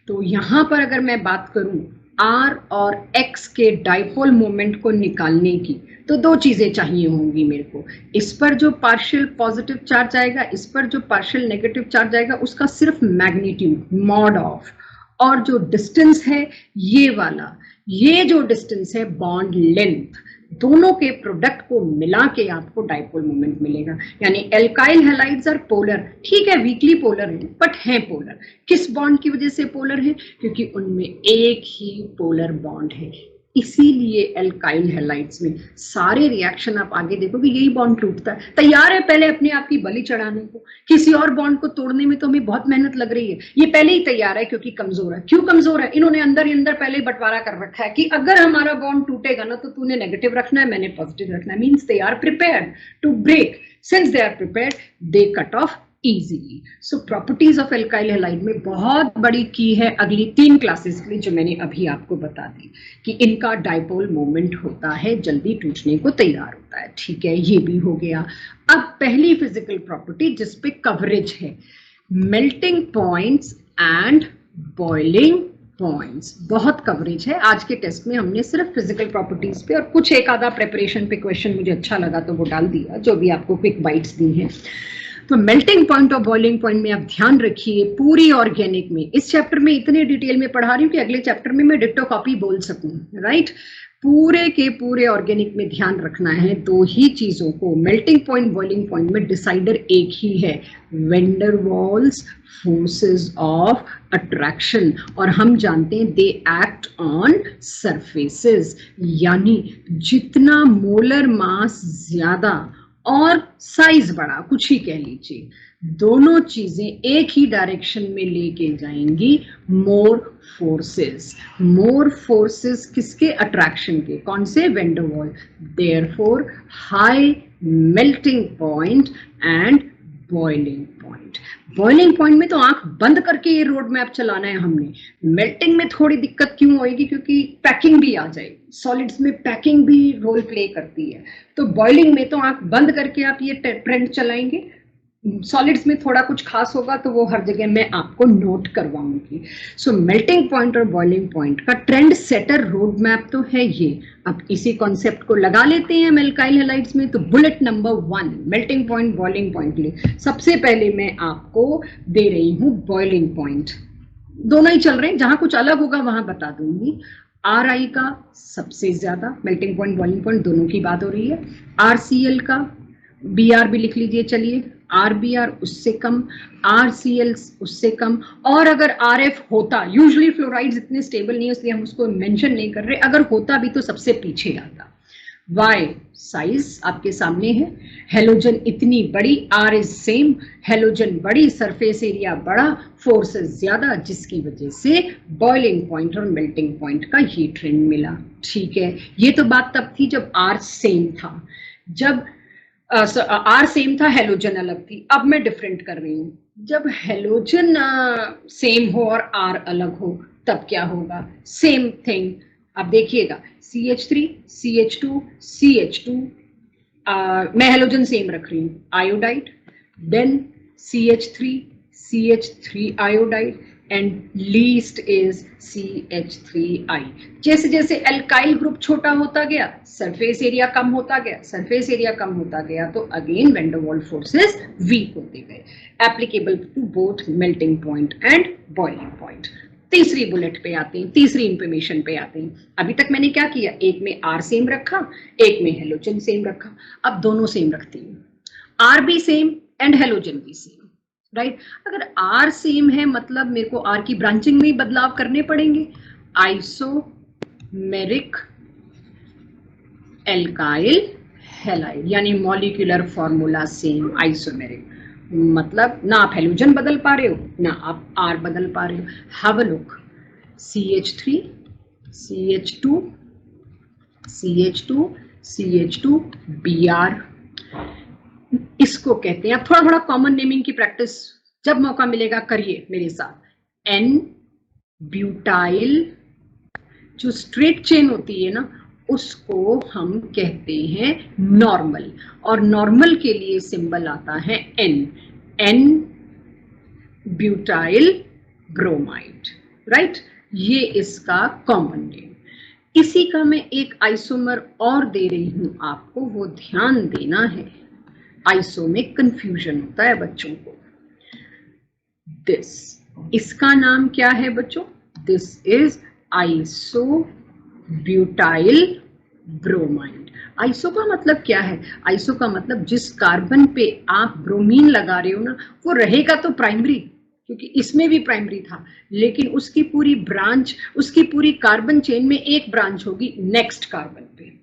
तो यहां पर अगर मैं बात करूं R और X के डाइपोल मोमेंट को निकालने की, तो दो चीजें चाहिए होंगी मेरे को। इस पर जो पार्शियल पॉजिटिव चार्ज आएगा, इस पर जो पार्शियल नेगेटिव चार्ज आएगा, उसका सिर्फ मैग्नीट्यूड मॉड ऑफ, और जो डिस्टेंस है ये वाला, ये जो डिस्टेंस है बॉन्ड लेंथ, दोनों के प्रोडक्ट को मिला के आपको डाइपोल मोमेंट मिलेगा। यानी एल्काइल हैलाइड्स आर पोलर, ठीक है वीकली पोलर है बट हैं पोलर। किस बॉन्ड की वजह से पोलर है? क्योंकि उनमें एक ही पोलर बॉन्ड है। इसीलिए एल्काइल हैलाइड्स में सारे रिएक्शन आप आगे देखोगे यही बॉन्ड टूटता है। तैयार है पहले अपने आप की बलि चढ़ाने को, किसी और बॉन्ड को तोड़ने में तो हमें बहुत मेहनत लग रही है, ये पहले ही तैयार है क्योंकि कमजोर है। क्यों कमजोर है? इन्होंने अंदर ही अंदर पहले बंटवारा कर रखा है कि अगर हमारा बॉन्ड टूटेगा ना तो तूने नेगेटिव रखना है, मैंने पॉजिटिव रखना है। Means they are prepared to break, since they are prepared they cut off easily। So properties of alkyl halide में बहुत बड़ी की है अगली 3 क्लासेस के लिए जो मैंने अभी आपको बता दी, कि इनका डाइपोल मोमेंट होता है, जल्दी टूटने को तैयार होता है। ठीक है, ये भी हो गया। अब पहली फिजिकल प्रॉपर्टी जिस पे कवरेज है, melting points and boiling points, बहुत कवरेज है। आज के टेस्ट में हमने सिर्फ फिजिकल प्रॉपर्टीज पे और कुछ एक आधा प्रिपरेशन पे क्वेश्चन मुझे अच्छा लगा तो वो डाल दिया, जो भी आपको क्विक बाइट्स दी हैं। तो मेल्टिंग पॉइंट और बॉइलिंग पॉइंट में आप ध्यान रखिए, पूरी ऑर्गेनिक में इस चैप्टर में इतने डिटेल में पढ़ा रही हूँ कि अगले चैप्टर में मैं डिक्टो कॉपी बोल सकूं, राइट। पूरे के पूरे ऑर्गेनिक में ध्यान रखना है दो ही चीजों को, मेल्टिंग पॉइंट बॉइलिंग पॉइंट में डिसाइडर एक ही है, vendor walls forces of attraction, और हम जानते हैं दे एक्ट ऑन सरफेसेस। यानी जितना मोलर मास ज्यादा और साइज बड़ा, कुछ ही कह लीजिए, दोनों चीजें एक ही डायरेक्शन में लेके जाएंगी, मोर फोर्सेस। मोर फोर्सेस किसके? अट्रैक्शन के। कौन से? Vendor wall. Therefore high melting point and boiling point. Boiling point में तो आंख बंद करके ये रोड मैप चलाना है हमने। मेल्टिंग में थोड़ी दिक्कत क्यों होगी? क्योंकि पैकिंग भी आ जाएगी, सॉलिड्स में पैकिंग भी रोल प्ले करती है। तो बॉइलिंग में तो आंख बंद करके आप ये ट्रेंड चलाएंगे, सॉलिड्स में थोड़ा कुछ खास होगा तो वो हर जगह मैं आपको नोट करवाऊंगी। सो मेल्टिंग पॉइंट और बॉइलिंग पॉइंट का ट्रेंड सेटर रोड मैप तो है ये। अब इसी कॉन्सेप्ट को लगा लेते हैं एल्काइल हैलाइड्स में। तो bullet number 1 melting point boiling point लिए सबसे पहले मैं आपको दे रही हूं बॉइलिंग पॉइंट। दोनों ही चल रहे हैं, जहां कुछ अलग होगा वहां बता दूंगी। RI का सबसे ज्यादा, मेल्टिंग पॉइंट बॉइलिंग पॉइंट दोनों की बात हो रही है। RCl का, BR भी लिख लीजिए, चलिए RBR उससे कम, RCl उससे कम, और अगर RF होता, यूजुअली फ्लोराइड्स इतने स्टेबल नहीं है इसलिए हम उसको मेंशन नहीं कर रहे, अगर होता भी तो सबसे पीछे आता। Y साइज आपके सामने है, हेलोजन इतनी बड़ी, R इज सेम, हेलोजन बड़ी, सरफेस एरिया बड़ा, फोर्सेस ज्यादा, जिसकी वजह से बॉइलिंग पॉइंट और मेल्टिंग पॉइंट का ये ट्रेंड मिला। ठीक है, ये तो बात तब थी जब R सेम था, जब R सेम था हेलोजन अलग थी। अब मैं डिफरेंट कर रही हूँ, जब हेलोजन सेम हो और R अलग हो तब क्या होगा, सेम थिंग। अब देखिएगा CH3 CH2 CH2, मैं हेलोजन सेम रख रही हूँ, iodide, then CH3 CH3 iodide and least is CH3I। जैसे जैसे एल्काइल ग्रुप छोटा होता गया, सरफेस एरिया कम होता गया, सरफेस एरिया कम होता गया, तो again van der Waals forces weak होते गए, applicable to both melting point and boiling point. तीसरी बुलेट पे आते हैं, तीसरी इंफॉर्मेशन पे आते हैं। अभी तक मैंने क्या किया, एक में R सेम रखा, एक में हेलोजन सेम रखा, अब दोनों सेम रखती हूँ, R भी सेम एंड हेलोजन भी सेम, राइट। अगर R सेम है मतलब मेरे को R की ब्रांचिंग में बदलाव करने पड़ेंगे, आइसोमेरिक एल्काइल हैलाइड, यानी मॉलिक्यूलर फॉर्मूला सेम, आइसोमेरिक, मतलब ना आप हेलोजन बदल पा रहे हो ना आप R बदल पा रहे हो। Have a look, CH3 CH2 CH2 CH2 Br, इसको कहते हैं, आप थोड़ा थोड़ा कॉमन नेमिंग की प्रैक्टिस जब मौका मिलेगा करिए मेरे साथ। N ब्यूटाइल, जो स्ट्रेट चेन होती है ना उसको हम कहते हैं नॉर्मल, और नॉर्मल के लिए सिंबल आता है N, N butyl bromide, right. ये इसका कॉमन नेम। इसी का मैं एक आइसोमर और दे रही हूं आपको, वो ध्यान देना है, आइसो में कंफ्यूजन होता है बच्चों को। दिस, इसका नाम क्या है बच्चों, this is iso butyl bromide. Iso का मतलब क्या है, आइसो का मतलब जिस कार्बन पे आप ब्रोमीन लगा रहे हो ना वो रहेगा तो प्राइमरी, क्योंकि इसमें भी प्राइमरी था, लेकिन उसकी पूरी ब्रांच, उसकी पूरी कार्बन चेन में एक ब्रांच होगी नेक्स्ट कार्बन पे,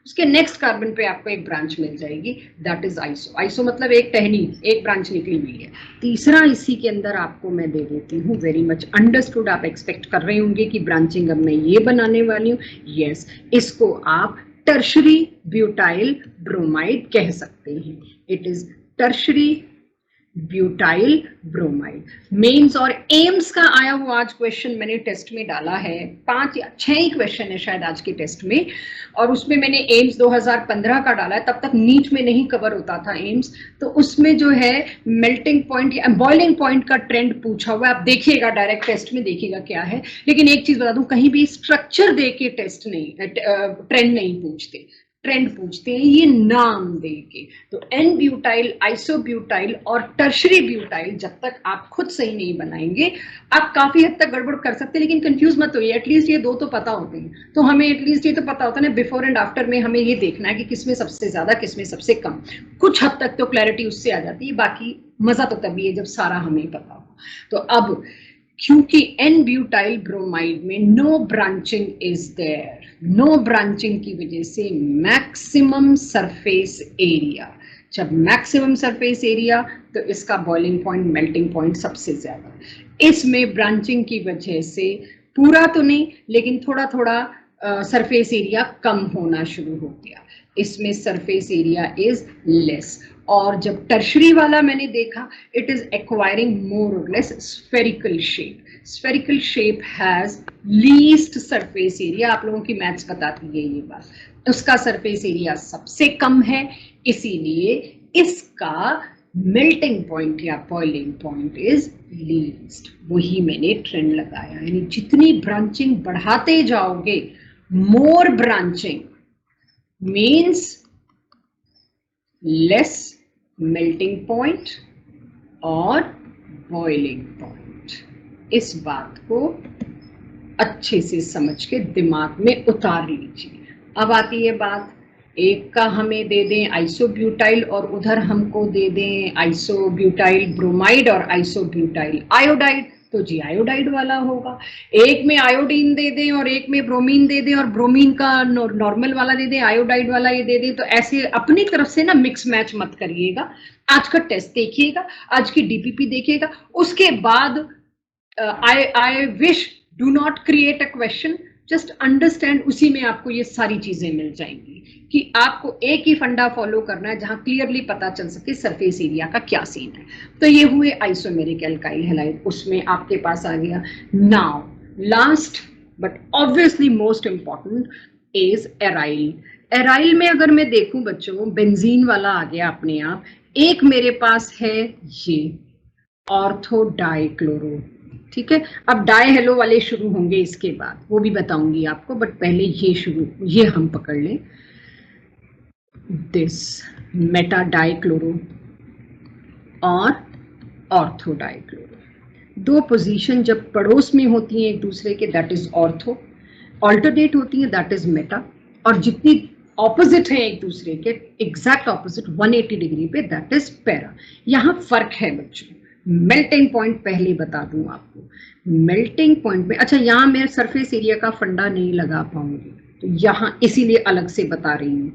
उसके नेक्स्ट कार्बन पे आपको एक ब्रांच मिल जाएगी, दैट इज आइसो। आइसो मतलब एक टहनी, एक ब्रांच निकली हुई है। तीसरा इसी के अंदर आपको मैं दे देती हूँ, वेरी मच अंडरस्टूड, आप एक्सपेक्ट कर रहे होंगे कि ब्रांचिंग अब मैं ये बनाने वाली हूँ, यस, इसको आप टर्शरी ब्यूटाइल ब्रोमाइड कह सकते हैं। It is tertiary butyl bromide. Mains और एम्स का आया हुआ आज क्वेश्चन मैंने टेस्ट में डाला है, 5 या 6 ही क्वेश्चन है शायद आज के टेस्ट में, और उसमें मैंने एम्स 2015 का डाला है, तब तक नीट में नहीं कवर होता था एम्स, तो उसमें जो है मेल्टिंग पॉइंट या बॉइलिंग पॉइंट का ट्रेंड पूछा हुआ है। आप देखिएगा डायरेक्ट टेस्ट में देखिएगा क्या है, लेकिन एक चीज बता दूं, कहीं भी स्ट्रक्चर दे के टेस्ट नहीं, ट्रेंड नहीं पूछते, ट्रेंड पूछते हैं ये नाम देके। तो एन ब्यूटाइल, आइसोब्यूटाइल और टर्शरी ब्यूटाइल जब तक आप खुद सही नहीं बनाएंगे आप काफी हद तक गड़बड़ कर सकते हैं, लेकिन कंफ्यूज मत होइए, एटलीस्ट ये दो तो पता होते हैं। तो हमें एटलीस्ट ये तो पता होता है ना, बिफोर एंड आफ्टर में हमें ये देखना है कि किसमें सबसे ज्यादा किसमें सबसे कम, कुछ हद तक तो क्लैरिटी उससे आ जाती है, बाकी मजा तो तभी है जब सारा हमें पता हो। तो अब क्योंकि एन ब्यूटाइल ब्रोमाइड में no branching is there, no branching की वजह से मैक्सिमम सरफेस एरिया, जब मैक्सिमम सरफेस एरिया तो इसका बॉइलिंग पॉइंट, मेल्टिंग पॉइंट सबसे ज्यादा। इसमें ब्रांचिंग की वजह से पूरा तो नहीं लेकिन थोड़ा थोड़ा सरफेस एरिया कम होना शुरू हो गया, इसमें सरफेस एरिया इज लेस। और जब टर्शरी वाला मैंने देखा, इट इज एक्वायरिंग मोर और less spherical shape, spherical shape has least surface area, आप लोगों की मैथ्स बताती है ये बात, उसका सरफेस एरिया सबसे कम है, इसीलिए इसका मेल्टिंग पॉइंट या बॉइलिंग पॉइंट इज लीस्ट। वही मैंने ट्रेंड लगाया, यानी जितनी ब्रांचिंग बढ़ाते जाओगे, more branching means less melting point और बॉइलिंग पॉइंट। इस बात को अच्छे से समझ के दिमाग में उतार लीजिए। अब आती है बात, एक का हमें दे दें आइसोब्यूटाइल और उधर हमको दे दें आइसोब्यूटाइल ब्रोमाइड और आइसोब्यूटाइल आयोडाइड, तो जी आयोडाइड वाला होगा। एक में आयोडीन दे दें और एक में ब्रोमीन दे दें और ब्रोमीन का नॉर्मल वाला दे दें, आयोडाइड वाला ये दे दें, तो ऐसे अपनी तरफ से ना मिक्स मैच मत करिएगा। आज का टेस्ट देखिएगा, आज की डीपीपी देखिएगा, उसके बाद I wish do not create a question, just understand, उसी में आपको ये सारी चीजें मिल जाएंगी कि आपको एक ही फंडा फॉलो करना है जहां क्लियरली पता चल सके सरफेस एरिया का क्या सीन है। तो ये हुए आइसोमेरिक एल्काइल हैलाइड, उसमें आपके पास आ गया। Now last but obviously most important is aryl. Aryl में अगर मैं देखूं बच्चों, बेंजीन वाला आ गया अपने आप। एक मेरे पास है ये ऑर्थो डाइक्लोरो, ठीक है। अब डाई हेलो वाले शुरू होंगे इसके बाद, वो भी बताऊंगी आपको, बट पहले ये हम पकड़ लें। दिस मेटा डाइक्लोरो और ऑर्थो डाइक्लोरो, दो पोजीशन जब पड़ोस में होती हैं एक दूसरे के, दैट इज ऑर्थो। ऑल्टरनेट होती है, दैट इज मेटा। और जितनी ऑपोजिट है एक दूसरे के, एग्जैक्ट ऑपोजिट 180 डिग्री पे, दैट इज पैरा। यहाँ फर्क है बच्चों। मेल्टिंग पॉइंट पहले बता दूं आपको। मेल्टिंग पॉइंट में, अच्छा यहाँ मैं सरफेस एरिया का फंडा नहीं लगा पाऊंगी, तो यहाँ इसीलिए अलग से बता रही हूँ।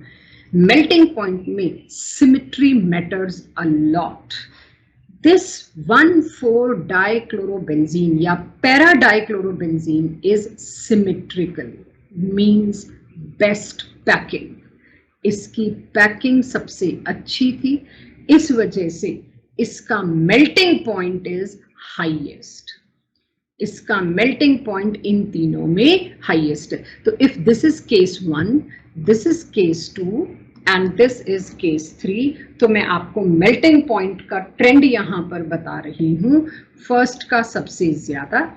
मेल्टिंग पॉइंट में symmetry matters a lot. This 1,4-dichlorobenzene या para-dichlorobenzene is symmetrical, means best packing. इसकी पैकिंग सबसे अच्छी थी, इस वजह से इसका मेल्टिंग पॉइंट इज हाईएस्ट। इसका मेल्टिंग पॉइंट इन तीनों में हाईएस्ट है। तो if this is case 1, this is case 2 and this is case 3, तो मैं आपको मेल्टिंग पॉइंट का ट्रेंड यहां पर बता रही हूं। फर्स्ट का सबसे ज्यादा,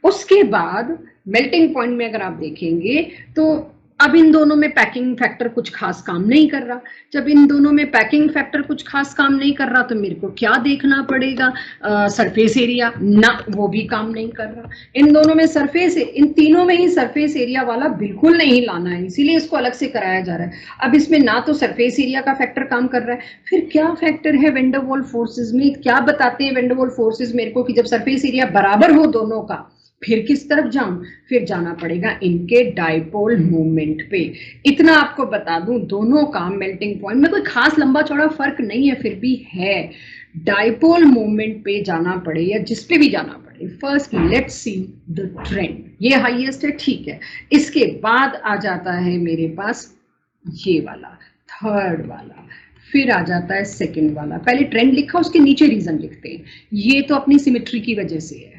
उसके बाद मेल्टिंग पॉइंट में अगर आप देखेंगे तो अब इन दोनों में पैकिंग फैक्टर कुछ खास काम नहीं कर रहा। जब इन दोनों में पैकिंग फैक्टर कुछ खास काम नहीं कर रहा, तो मेरे को क्या देखना पड़ेगा? सरफेस एरिया ना, वो भी काम नहीं कर रहा। इन दोनों में सरफेस, इन तीनों में ही सरफेस एरिया वाला बिल्कुल नहीं लाना है, इसीलिए इसको अलग से कराया जा रहा है। अब इसमें ना तो सरफेस एरिया का फैक्टर काम कर रहा है, फिर क्या फैक्टर है वैन डर वाल्स फोर्सेज में? क्या बताते हैं वैन डर वाल्स फोर्सेज मेरे को कि जब सरफेस एरिया बराबर हो दोनों का, फिर किस तरफ जाऊं? फिर जाना पड़ेगा इनके डाइपोल मूवमेंट पे। इतना आपको बता दूं, दोनों का मेल्टिंग पॉइंट में कोई खास लंबा चौड़ा फर्क नहीं है, फिर भी है। डाइपोल मूवमेंट पे जाना पड़े या जिस पे भी जाना पड़े, first let's see the trend. ये हाईएस्ट है, ठीक है। इसके बाद आ जाता है मेरे पास ये वाला, थर्ड वाला, फिर आ जाता है सेकंड वाला। पहले ट्रेंड लिखा, उसके नीचे रीजन लिखते हैं। ये तो अपनी सिमेट्री की वजह से है।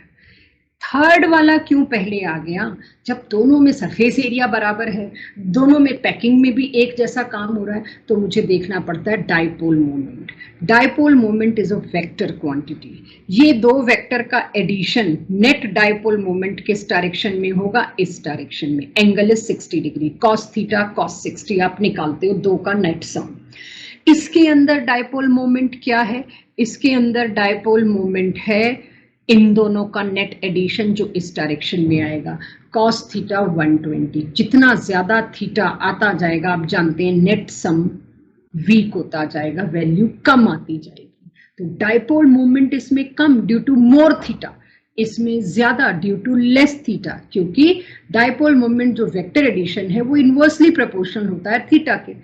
थर्ड वाला क्यों पहले आ गया? जब दोनों में सरफेस एरिया बराबर है, दोनों में पैकिंग में भी एक जैसा काम हो रहा है, तो मुझे देखना पड़ता है dipole moment. Dipole moment is a vector quantity. ये दो वेक्टर का एडिशन नेट डाइपोल मोमेंट किस डायरेक्शन में होगा? इस डायरेक्शन में। Angle is 60 degree, cos theta cos 60 आप निकालते हो, दो का नेट सम। इसके अंदर डाइपोल मोमेंट क्या है? इसके अंदर डाइपोल मोमेंट है इन दोनों का नेट एडिशन जो इस डायरेक्शन में आएगा, cos थीटा 120। जितना ज्यादा थीटा आता जाएगा, आप जानते हैं नेट सम वीक होता जाएगा, वैल्यू कम आती जाएगी। तो डाइपोल मूवमेंट इसमें कम ड्यू टू मोर थीटा, इसमें ज्यादा ड्यू टू लेस थीटा, क्योंकि डाइपोल मोमेंट जो वेक्टर एडिशन है वो इनवर्सली प्रोपोर्शनल होता है थीटा के।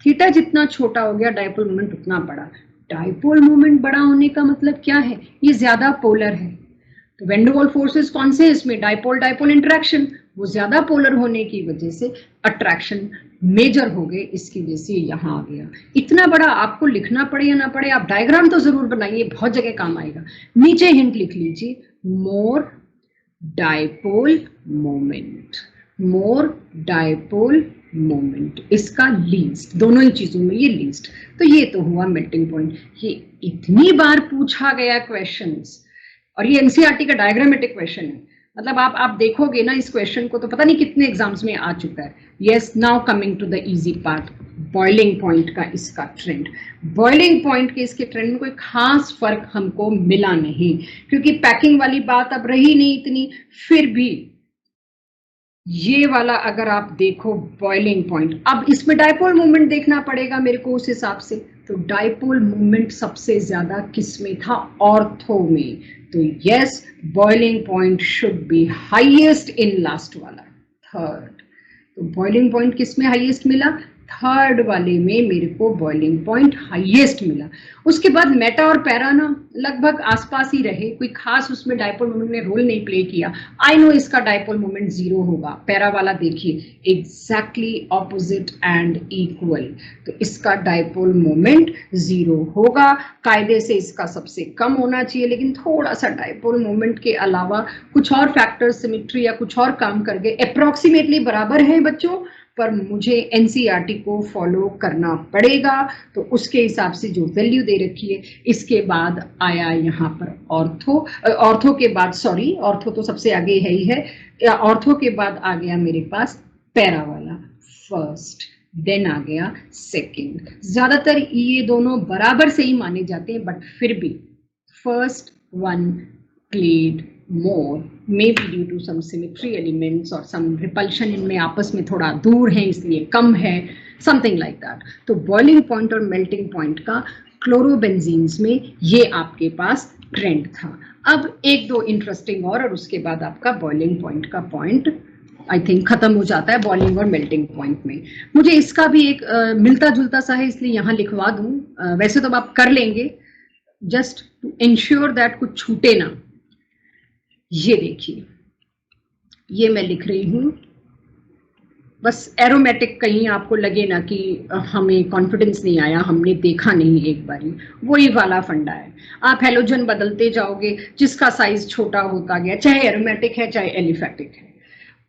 थीटा जितना छोटा हो गया, डाइपोल मोमेंट उतना बड़ा। डाइपोल मोमेंट बड़ा होने का मतलब क्या है? ये ज्यादा पोलर है। तो वैन डर वाल्स फोर्सेस कौन से? इसमें डाइपोल डाइपोल इंटरेक्शन, वो ज्यादा पोलर होने की वजह से अट्रैक्शन मेजर हो गए, इसकी वजह से यहाँ आ गया। इतना बड़ा आपको लिखना पड़े या ना पड़े, आप डायग्राम तो जरूर बनाइए, बहुत जगह काम आएगा। नीचे हिंट लिख लीजिए, मोर डाइपोल मोमेंट, मोर डाइपोल मोमेंट, इसका लीस्ट, दोनों ही चीजों में ये लीस्ट। तो ये तो हुआ मेल्टिंग पॉइंट। ये इतनी बार पूछा गया क्वेश्चंस, और ये एनसीईआरटी का डायग्रामेटिक क्वेश्चन है। मतलब आप देखोगे ना इस क्वेश्चन को, तो पता नहीं कितने एग्जाम्स में आ चुका है। Yes, now coming to the easy part, boiling point का इसका ट्रेंड। बॉइलिंग पॉइंट के इसके ट्रेंड में कोई खास फर्क हमको मिला नहीं, क्योंकि पैकिंग वाली बात अब रही नहीं इतनी। फिर भी ये वाला अगर आप देखो बॉइलिंग पॉइंट, अब इसमें डाइपोल मूवमेंट देखना पड़ेगा मेरे को उस हिसाब से। तो डाइपोल मूवमेंट सबसे ज्यादा किस में था? ऑर्थो में। तो yes, boiling point should be highest in last वाला, थर्ड। तो बॉइलिंग पॉइंट किस में हाईएस्ट मिला? थर्ड वाले में मेरे को बॉइलिंग पॉइंट हाईएस्ट मिला। उसके बाद मेटा और पैरा ना लगभग आसपास ही रहे, कोई खास उसमें डायपोल मोमेंट ने रोल नहीं प्ले किया। आई नो इसका डायपोल मोमेंट 0 होगा, पैरा वाला देखिए एग्जैक्टली ऑपोजिट एंड इक्वल, तो इसका डायपोल मोमेंट 0 होगा। कायदे से इसका सबसे कम होना चाहिए, लेकिन थोड़ा सा डायपोल मोमेंट के अलावा कुछ और फैक्टर सिमेट्री या कुछ और काम कर गए। अप्रोक्सीमेटली बराबर है बच्चों, पर मुझे एनसीईआरटी को फॉलो करना पड़ेगा, तो उसके हिसाब से जो वैल्यू दे रखी है। इसके बाद आया यहाँ पर ऑर्थो के बाद, सॉरी ऑर्थो तो सबसे आगे है ही है, ऑर्थो के बाद आ गया मेरे पास पैरा वाला फर्स्ट, देन आ गया सेकंड। ज्यादातर ये दोनों बराबर से ही माने जाते हैं, बट फिर भी first one played more, maybe due to some symmetry elements or some repulsion, इनमें आपस में थोड़ा दूर है इसलिए कम है, something like that। तो boiling point और melting point का क्लोरोबेंजीन्स में ये आपके पास ट्रेंड था। अब एक दो इंटरेस्टिंग और उसके बाद आपका बॉइलिंग पॉइंट का पॉइंट आई थिंक खत्म हो जाता है बॉइलिंग और मेल्टिंग पॉइंट में। मुझे इसका भी एक मिलता जुलता सा है, इसलिए यहाँ लिखवा दूं। वैसे तो आप कर लेंगे, जस्ट टू इंश्योर दैट कुछ छूटे ना। ये देखिए, ये मैं लिख रही हूं, बस एरोमेटिक कहीं आपको लगे ना कि हमें कॉन्फिडेंस नहीं आया, हमने देखा नहीं एक बारी, वही वाला फंडा है। आप हेलोजन बदलते जाओगे, जिसका साइज छोटा होता गया, चाहे एरोमेटिक है चाहे एलिफेटिक है,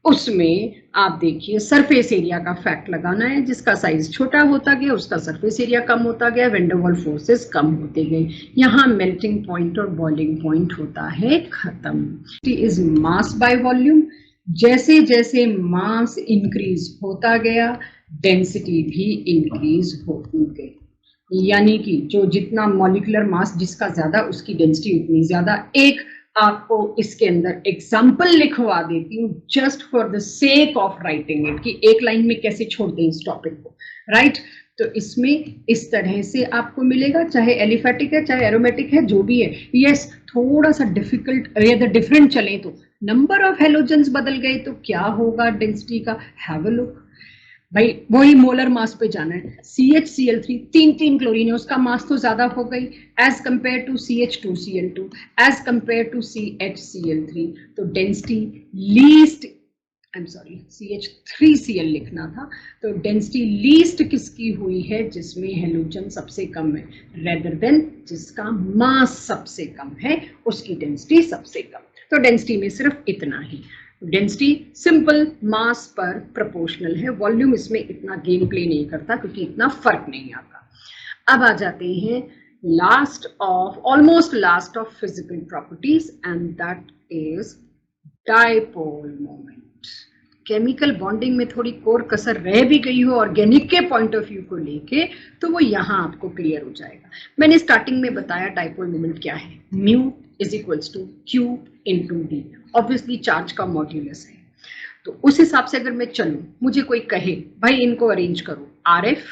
उसमें आप देखिए सरफेस एरिया का फैक्ट लगाना है। जिसका साइज छोटा होता गया उसका सरफेस एरिया कम होता गया, वैन डर वाल्स फोर्सेस कम होते गए। यहाँ मेल्टिंग पॉइंट और बॉइलिंग पॉइंट होता है खत्म। इज मास बाय वॉल्यूम, जैसे जैसे मास इंक्रीज होता गया डेंसिटी भी इंक्रीज होती गई, यानी कि जो जितना मॉलिक्यूलर मास जिसका ज्यादा उसकी डेंसिटी उतनी ज्यादा। एक आपको इसके अंदर एग्जाम्पल लिखवा देती हूँ just for the sake of writing it, कि एक लाइन में कैसे छोड़ते हैं इस टॉपिक को, राइट। तो इसमें इस तरह से आपको मिलेगा, चाहे एलिफेटिक है चाहे एरोमेटिक है, जो भी है। यस, थोड़ा सा डिफिकल्ट या डिफरेंट चले तो नंबर ऑफ हेलोजेंस बदल गए तो क्या होगा डेंसिटी का, हैव अ लुक भाई। वही मोलर मास पे जाना है। CHCl3 तीन क्लोरीन है, उसका मास तो ज्यादा हो गई as compare to CH2Cl2 as compare to CHCl3, तो density least, I am sorry CH3Cl लिखना था, तो डेंसिटी लीस्ट किसकी हुई है, जिसमें हेलोजन सबसे कम है, रेदर देन जिसका मास सबसे कम है उसकी डेंसिटी सबसे कम। तो डेंसिटी में सिर्फ इतना ही, डेंसिटी सिंपल मास पर प्रोपोर्शनल है, वॉल्यूम इसमें इतना गेम प्ले नहीं करता क्योंकि इतना फर्क नहीं आता। अब आ जाते हैं last of, almost last of physical properties, and that is dipole moment. Chemical bonding में थोड़ी कोर कसर रह भी गई हो ऑर्गेनिक के पॉइंट ऑफ व्यू को लेके, तो वो यहाँ आपको क्लियर हो जाएगा। मैंने स्टार्टिंग में बताया डायपोल मोमेंट क्या है, mu is equals to q into d, obviously charge का मॉड्यूलस है। तो उस हिसाब से अगर मैं चलूं, मुझे कोई कहे भाई इनको अरेंज करो, RF,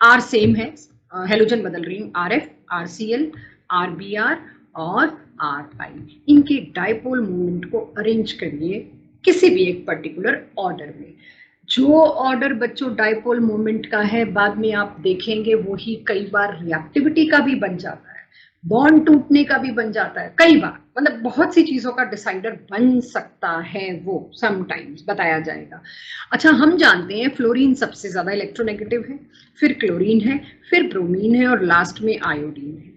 R सेम है, हेलोजन बदल रही हूँ, RF, RCl, RBr और RI, इनके डायपोल मोमेंट को अरेंज करिए किसी भी एक पर्टिकुलर ऑर्डर में। जो ऑर्डर बच्चों डायपोल मोमेंट का है, बाद में आप देखेंगे वही कई बार रिएक्टिविटी का भी बन जाता है, बॉन्ड टूटने का भी बन जाता है, कई बार, मतलब बहुत सी चीजों का डिसाइडर बन सकता है, वो समटाइम्स बताया जाएगा। अच्छा, हम जानते हैं फ्लोरीन सबसे ज्यादा इलेक्ट्रोनेगेटिव है, फिर क्लोरीन है, फिर ब्रोमीन है और लास्ट में आयोडीन है।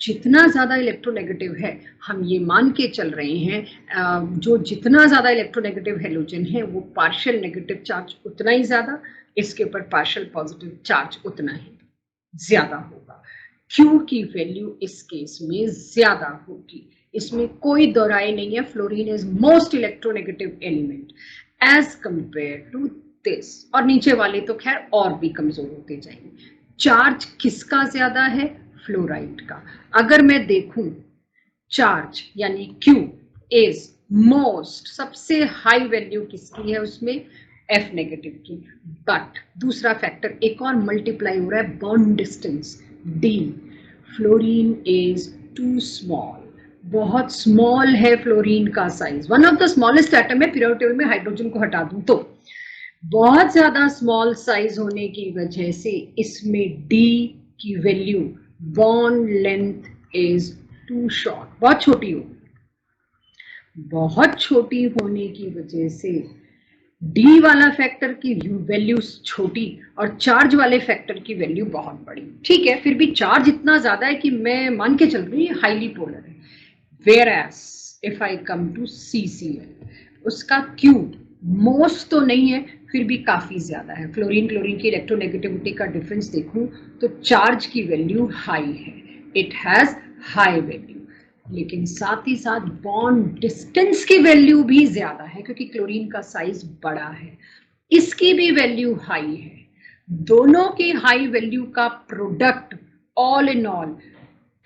जितना ज्यादा इलेक्ट्रोनेगेटिव है, हम ये मान के चल रहे हैं, जो जितना ज्यादा इलेक्ट्रोनेगेटिव हेलोजन है वो पार्शियल नेगेटिव चार्ज उतना ही ज्यादा, इसके ऊपर पार्शियल पॉजिटिव चार्ज उतना ही ज्यादा होगा। Q की वैल्यू इस केस में ज्यादा होगी, इसमें कोई दो राय नहीं है। Fluorine is most electronegative element as compare to this, और नीचे वाले तो खैर और भी कमजोर होते जाएंगे। चार्ज किसका ज्यादा है, फ्लोराइड का। अगर मैं देखूं चार्ज यानी Q इज मोस्ट, सबसे हाई वैल्यू किसकी है उसमें, F नेगेटिव की, बट दूसरा फैक्टर एक और मल्टीप्लाई हो रहा है, bond distance D, fluorine is too small, बहुत स्मॉल है फ्लोरीन का size, one of the smallest atom है पीरियोडिक टेबल में हाइड्रोजन को हटा दूं तो। बहुत ज्यादा स्मॉल साइज होने की वजह से इसमें D की value bond length is too short, बहुत छोटी होगी। बहुत छोटी होने की वजह से D वाला फैक्टर की वैल्यू छोटी और चार्ज वाले फैक्टर की वैल्यू बहुत बड़ी। ठीक है, फिर भी चार्ज इतना ज्यादा है कि मैं मान के चल रही हूँ हाईली पोलर है। Whereas if I come to CCl, उसका Q मोस्ट तो नहीं है, फिर भी काफी ज्यादा है। फ्लोरीन क्लोरीन की इलेक्ट्रोनेगेटिविटी का डिफरेंस देखूं तो चार्ज की वैल्यू हाई है, इट हैज हाई वैल्यू, लेकिन साथ ही साथ बॉन्ड डिस्टेंस की वैल्यू भी ज्यादा है क्योंकि क्लोरीन का साइज बड़ा है, इसकी भी वैल्यू हाई है। दोनों की हाई वैल्यू का product all in all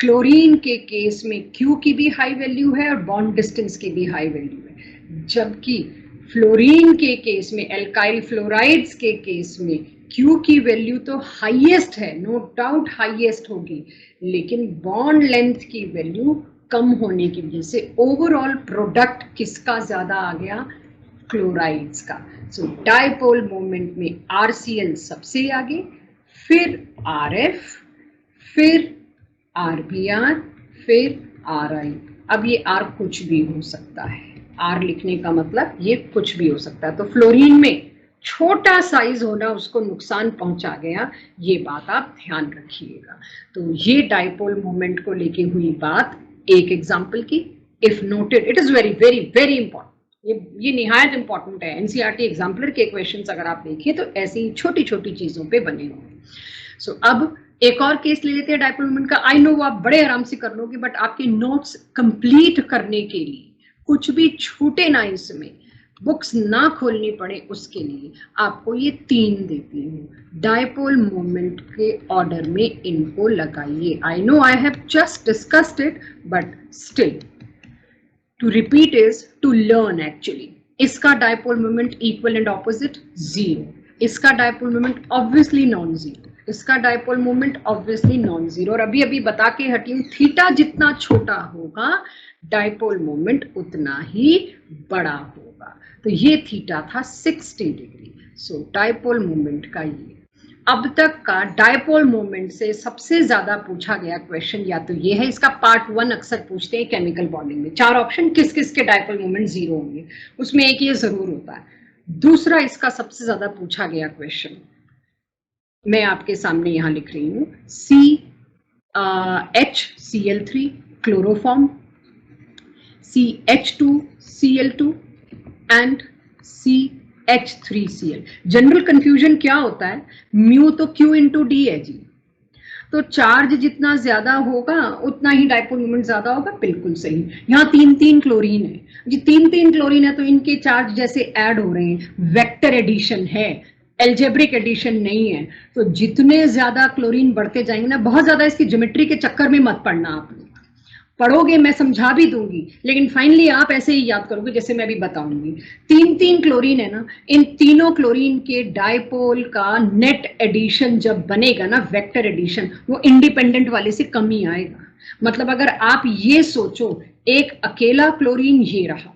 chlorine के केस में Q की भी हाई वैल्यू है और बॉन्ड डिस्टेंस की भी हाई वैल्यू है, जबकि फ्लोरीन के केस में, एल्काइल फ्लोराइड्स के केस में Q की वैल्यू तो हाईएस्ट है, नो डाउट हाईएस्ट होगी, लेकिन बॉन्ड लेंथ की वैल्यू कम होने की वजह से ओवरऑल प्रोडक्ट किसका ज्यादा आ गया, क्लोराइड्स का। सो डायपोल मोमेंट में RCl सबसे आगे, फिर RF, फिर RBr, फिर RI। अब ये R कुछ भी हो सकता है, R लिखने का मतलब ये कुछ भी हो सकता है। तो फ्लोरीन में छोटा साइज होना उसको नुकसान पहुंचा गया, ये बात आप ध्यान रखिएगा। तो ये डायपोल मोमेंट को लेके हुई बात एक एग्जाम्पल की। If noted, it is very very very important, ये निहायत इंपॉर्टेंट है। एनसीईआरटी एग्जाम्पलर के क्वेश्चंस अगर आप देखिए तो ऐसी छोटी छोटी चीजों पे बने होंगे। सो अब एक और केस ले लेते हैं डायपोल मोमेंट का। आई नो वो आप बड़े आराम से कर लोगे, बट आपके नोट्स कंप्लीट करने के लिए, कुछ भी छूटे ना इसमें, बुक्स ना खोलनी पड़े, उसके लिए आपको ये 3 देती हूँ। डायपोल मोमेंट के ऑर्डर में इनको लगाइए। I know I have just discussed it, but still to repeat is to learn actually. इसका dipole moment equal and opposite 0, इसका dipole moment obviously non zero, इसका dipole moment obviously non zero. और अभी अभी बता के हटी हूं, थीटा जितना छोटा होगा डायपोल मोमेंट उतना ही बड़ा होगा। तो ये थीटा था 60 डिग्री। सो डायपोल मोमेंट का ये अब तक का डायपोल मोमेंट से सबसे ज्यादा पूछा गया क्वेश्चन या तो ये है, इसका पार्ट 1 अक्सर पूछते हैं केमिकल बॉन्डिंग में। 4 ऑप्शन किस किस के डायपोल मोमेंट 0 होंगे, उसमें एक ये जरूर होता है। दूसरा इसका सबसे ज्यादा पूछा गया क्वेश्चन मैं आपके सामने यहां लिख रही हूं, HCl3 chloroform, CH2Cl2 and CH3Cl। General confusion क्या होता है, म्यू तो Q इंटू डी है जी, तो चार्ज जितना ज्यादा होगा उतना ही डायपोल मोमेंट ज्यादा होगा। बिल्कुल सही। यहाँ 3 क्लोरीन है जी, 3 क्लोरीन है तो इनके चार्ज जैसे ऐड हो रहे हैं, वेक्टर एडिशन है, एल्जेब्रिक एडिशन नहीं है। तो जितने ज्यादा क्लोरीन बढ़ते जाएंगे ना, बहुत ज्यादा इसकी ज्योमेट्री के चक्कर में मत पड़ना, आप पढ़ोगे मैं समझा भी दूंगी, लेकिन फाइनली आप ऐसे ही याद करोगे जैसे मैं अभी बताऊंगी। 3 क्लोरीन है ना, इन तीनों क्लोरीन के डायपोल का नेट एडिशन जब बनेगा ना, वेक्टर एडिशन, वो इंडिपेंडेंट वाले से कम ही आएगा। मतलब अगर आप ये सोचो, एक अकेला क्लोरीन ये रहा,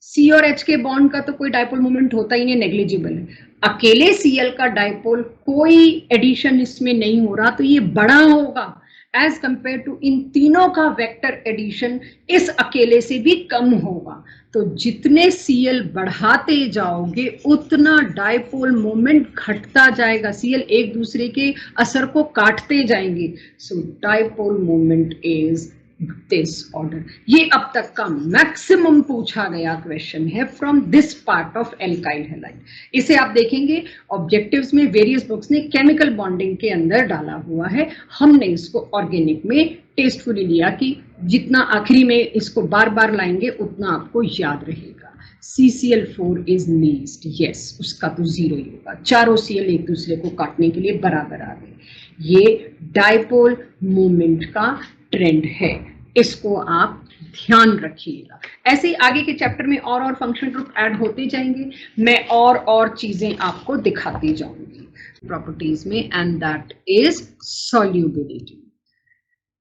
C और H के बॉन्ड का तो कोई डायपोल मोमेंट होता ही नहीं, नेग्लिजिबल है। अकेले Cl का डायपोल कोई एडिशन इसमें नहीं हो रहा, तो ये बड़ा होगा एज कंपेयर टू इन तीनों का वेक्टर एडिशन इस अकेले से भी कम होगा। तो जितने Cl बढ़ाते जाओगे उतना डायपोल मोमेंट घटता जाएगा, Cl एक दूसरे के असर को काटते जाएंगे। So dipole moment is this order. ये अब तक का मैक्सिमम पूछा गया क्वेश्चन है from this part of alkyl halide. इसे आप देखेंगे ऑब्जेक्टिव्स में, वेरियस बुक्स ने केमिकल बॉन्डिंग के अंदर डाला हुआ है, हमने इसको ऑर्गेनिक में टेस्टफुली लिया कि जितना आखिरी में इसको बार बार लाएंगे उतना आपको याद रहेगा। CCl4 इज लीस्ट, यस, उसका तो 0 ही होगा। चारों Cl एक दूसरे को काटने के लिए बराबर आ गए। ये डायपोल मोमेंट का ट्रेंड है, इसको आप ध्यान रखिएगा। ऐसे ही आगे के चैप्टर में और फंक्शन ग्रुप ऐड होते जाएंगे, मैं और चीजें आपको दिखाती जाऊंगी प्रॉपर्टीज में, and that is solubility.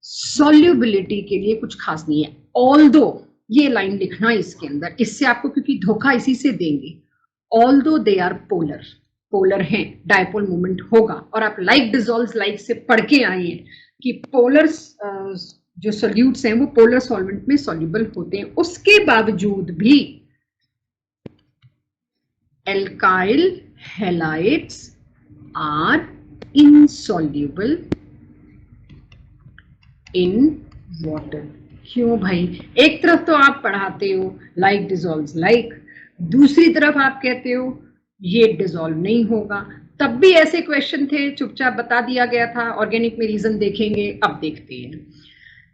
Solubility के लिए कुछ खास नहीं है, ऑल्दो ये लाइन लिखना इसके अंदर, इससे आपको क्योंकि धोखा इसी से देंगे, although they are polar, polar हैं, डायपोल मोमेंट होगा। और आप लाइक डिसॉल्व लाइक से पढ़ के आए हैं कि पोलर जो सोल्यूट्स हैं वो पोलर सॉल्वेंट में सॉल्युबल होते हैं। उसके बावजूद भी alkyl halides are insoluble in water. क्यों भाई? एक तरफ तो आप पढ़ाते हो लाइक डिसॉल्व्स लाइक, दूसरी तरफ आप कहते हो ये डिसॉल्व नहीं होगा। तब भी ऐसे क्वेश्चन थे, चुपचाप बता दिया गया था। ऑर्गेनिक में रीजन देखेंगे। अब देखते हैं,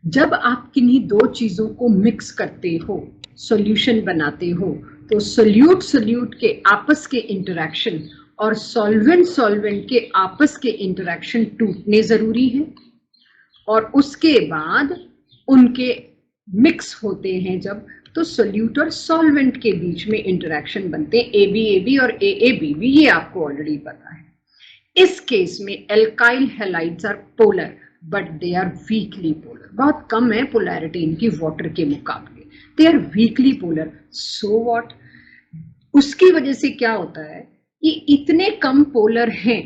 जब आप किन्हीं दो चीजों को मिक्स करते हो, सॉल्यूशन बनाते हो, तो सोल्यूट सोल्यूट के आपस के इंटरेक्शन और सॉल्वेंट सॉल्वेंट के आपस के इंटरेक्शन टूटने जरूरी है। और उसके बाद उनके मिक्स होते हैं जब, तो सोल्यूट और सॉल्वेंट के बीच में इंटरेक्शन बनते हैं, AB और AABB, ये आपको ऑलरेडी पता है। इस केस में alkyl halides are polar but they are weakly polar. बहुत कम है पोलैरिटी इनकी वाटर के मुकाबले, they are weakly polar. So what? उसकी वजह से क्या होता है, ये इतने कम पोलर हैं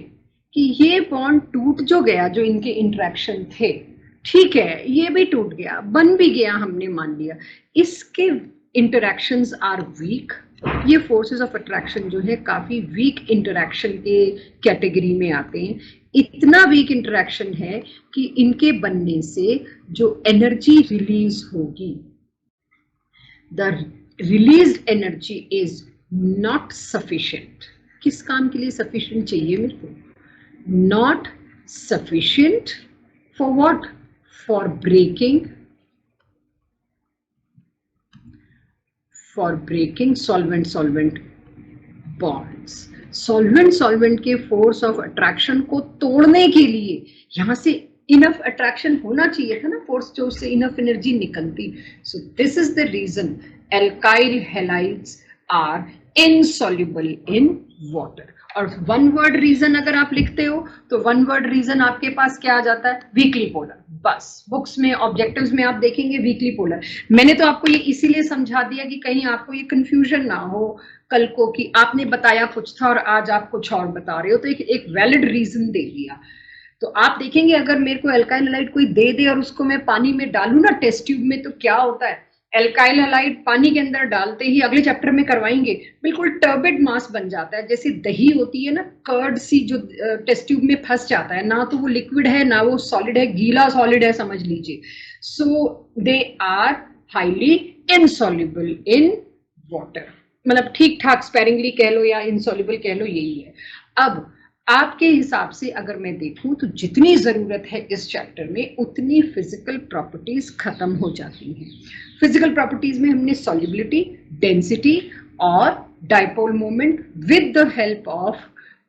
कि ये बॉन्ड टूट जो गया, जो इनके इंटरेक्शन थे, ठीक है, ये भी टूट गया, बन भी गया, हमने मान लिया, इसके इंटरेक्शंस आर वीक। ये फोर्सेस ऑफ अट्रैक्शन जो है काफी वीक इंटरेक्शन के कैटेगरी में आते हैं। इतना वीक इंटरेक्शन है कि इनके बनने से जो एनर्जी रिलीज होगी, the released energy is not sufficient. किस काम के लिए सफिशिएंट चाहिए मेरे को? Not sufficient for what? For breaking solvent solvent bonds. Solvent solvent के फोर्स ऑफ अट्रैक्शन को तोड़ने के लिए यहां से इनफ अट्रैक्शन होना चाहिए था ना, फोर्स जो उससे इनफ एनर्जी निकलती। So this is the reason alkyl halides are insoluble in water. और वन वर्ड रीजन अगर आप लिखते हो तो वन वर्ड रीजन आपके पास क्या आ जाता है? Weekly polar. बस बुक्स में ऑब्जेक्टिव्स में आप देखेंगे वीकली पोलर। मैंने तो आपको ये इसीलिए समझा दिया कि कहीं आपको ये कंफ्यूजन ना हो कल को कि आपने बताया कुछ था और आज आप कुछ और बता रहे हो, तो एक वैलिड रीजन दे दिया। तो आप देखेंगे अगर मेरे को एल्काइल हैलाइड कोई दे दे और उसको मैं पानी में डालूं ना टेस्ट ट्यूब में, तो क्या होता है, एल्काइल हैलाइड पानी के अंदर डालते ही, अगले चैप्टर में करवाएंगे, बिल्कुल टर्बिड मास बन जाता है, जैसे दही होती है ना, कर्ड सी जो टेस्ट ट्यूब में फंस जाता है, ना तो वो लिक्विड है ना वो सॉलिड है, गीला सॉलिड है समझ लीजिए। So they are highly insoluble in water. मतलब ठीक ठाक स्पेरिंगली कह लो या इनसॉल्युबल कह लो, यही है। अब आपके हिसाब से अगर मैं देखूं तो जितनी जरूरत है इस चैप्टर में उतनी फिजिकल प्रॉपर्टीज खत्म हो जाती हैं। फिजिकल प्रॉपर्टीज में हमने सॉल्युबिलिटी, डेंसिटी और dipole moment with the help of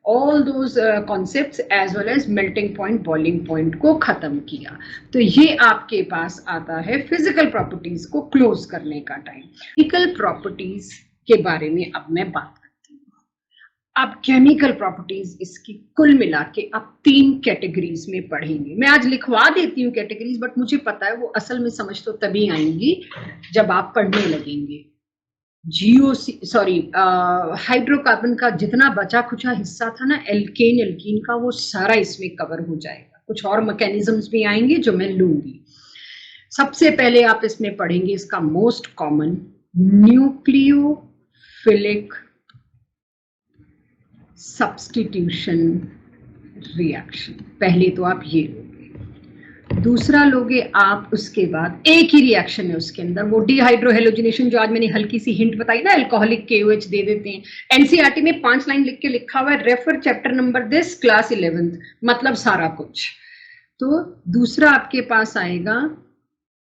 all those concepts as well as melting point, boiling point को खत्म किया। तो ये आपके पास आता है फिजिकल प्रॉपर्टीज को क्लोज करने का टाइम। केमिकल प्रॉपर्टीज के बारे में अब मैं बात करती हूँ। अब केमिकल प्रॉपर्टीज इसकी कुल मिला के आप 3 कैटेगरीज में पढ़ेंगे। मैं आज लिखवा देती हूँ कैटेगरीज, बट मुझे पता है वो असल में समझ तो तभी आएंगी जब आप पढ़ने लगेंगे। हाइड्रोकार्बन का जितना बचा खुचा हिस्सा था ना, एल्केन एल्कीन का, वो सारा इसमें कवर हो जाएगा। कुछ और मैकेनिज्म्स भी आएंगे जो मैं लूंगी। सबसे पहले आप इसमें पढ़ेंगे इसका most common nucleophilic substitution reaction. पहले तो आप ये लोगे, दूसरा लोगे आप उसके बाद एक ही रिएक्शन है उसके अंदर, वो डिहाइड्रोहेलोजिनेशन, जो आज मैंने हल्की सी हिंट बताई ना, अल्कोहलिक KOH दे देते हैं। एनसीईआरटी में 5 लाइन लिख के लिखा हुआ है, refer chapter number this class 11th, मतलब सारा कुछ। तो दूसरा आपके पास आएगा,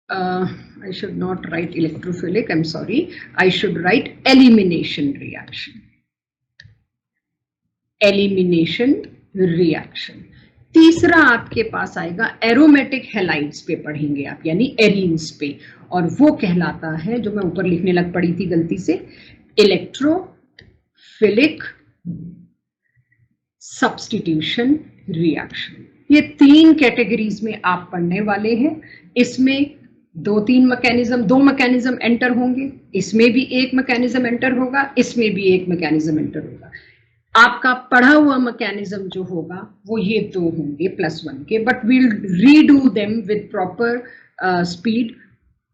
I should not write electrophilic, I'm sorry, I should write elimination reaction. Elimination reaction. तीसरा आपके पास आएगा एरोमेटिक हैलाइड्स पे पढ़ेंगे आप, यानी एरीन्स पे, और वो कहलाता है, जो मैं ऊपर लिखने लग पड़ी थी गलती से, इलेक्ट्रोफिलिक सब्स्टिट्यूशन रिएक्शन। ये 3 कैटेगरीज में आप पढ़ने वाले हैं। इसमें दो मैकेनिज्म एंटर होंगे, इसमें भी एक मैकेनिज्म एंटर होगा, इसमें भी एक मैकेनिज्म एंटर होगा। आपका पढ़ा हुआ मैकेनिज्म जो होगा वो ये दो होंगे +1 के, but we'll redo them with proper speed,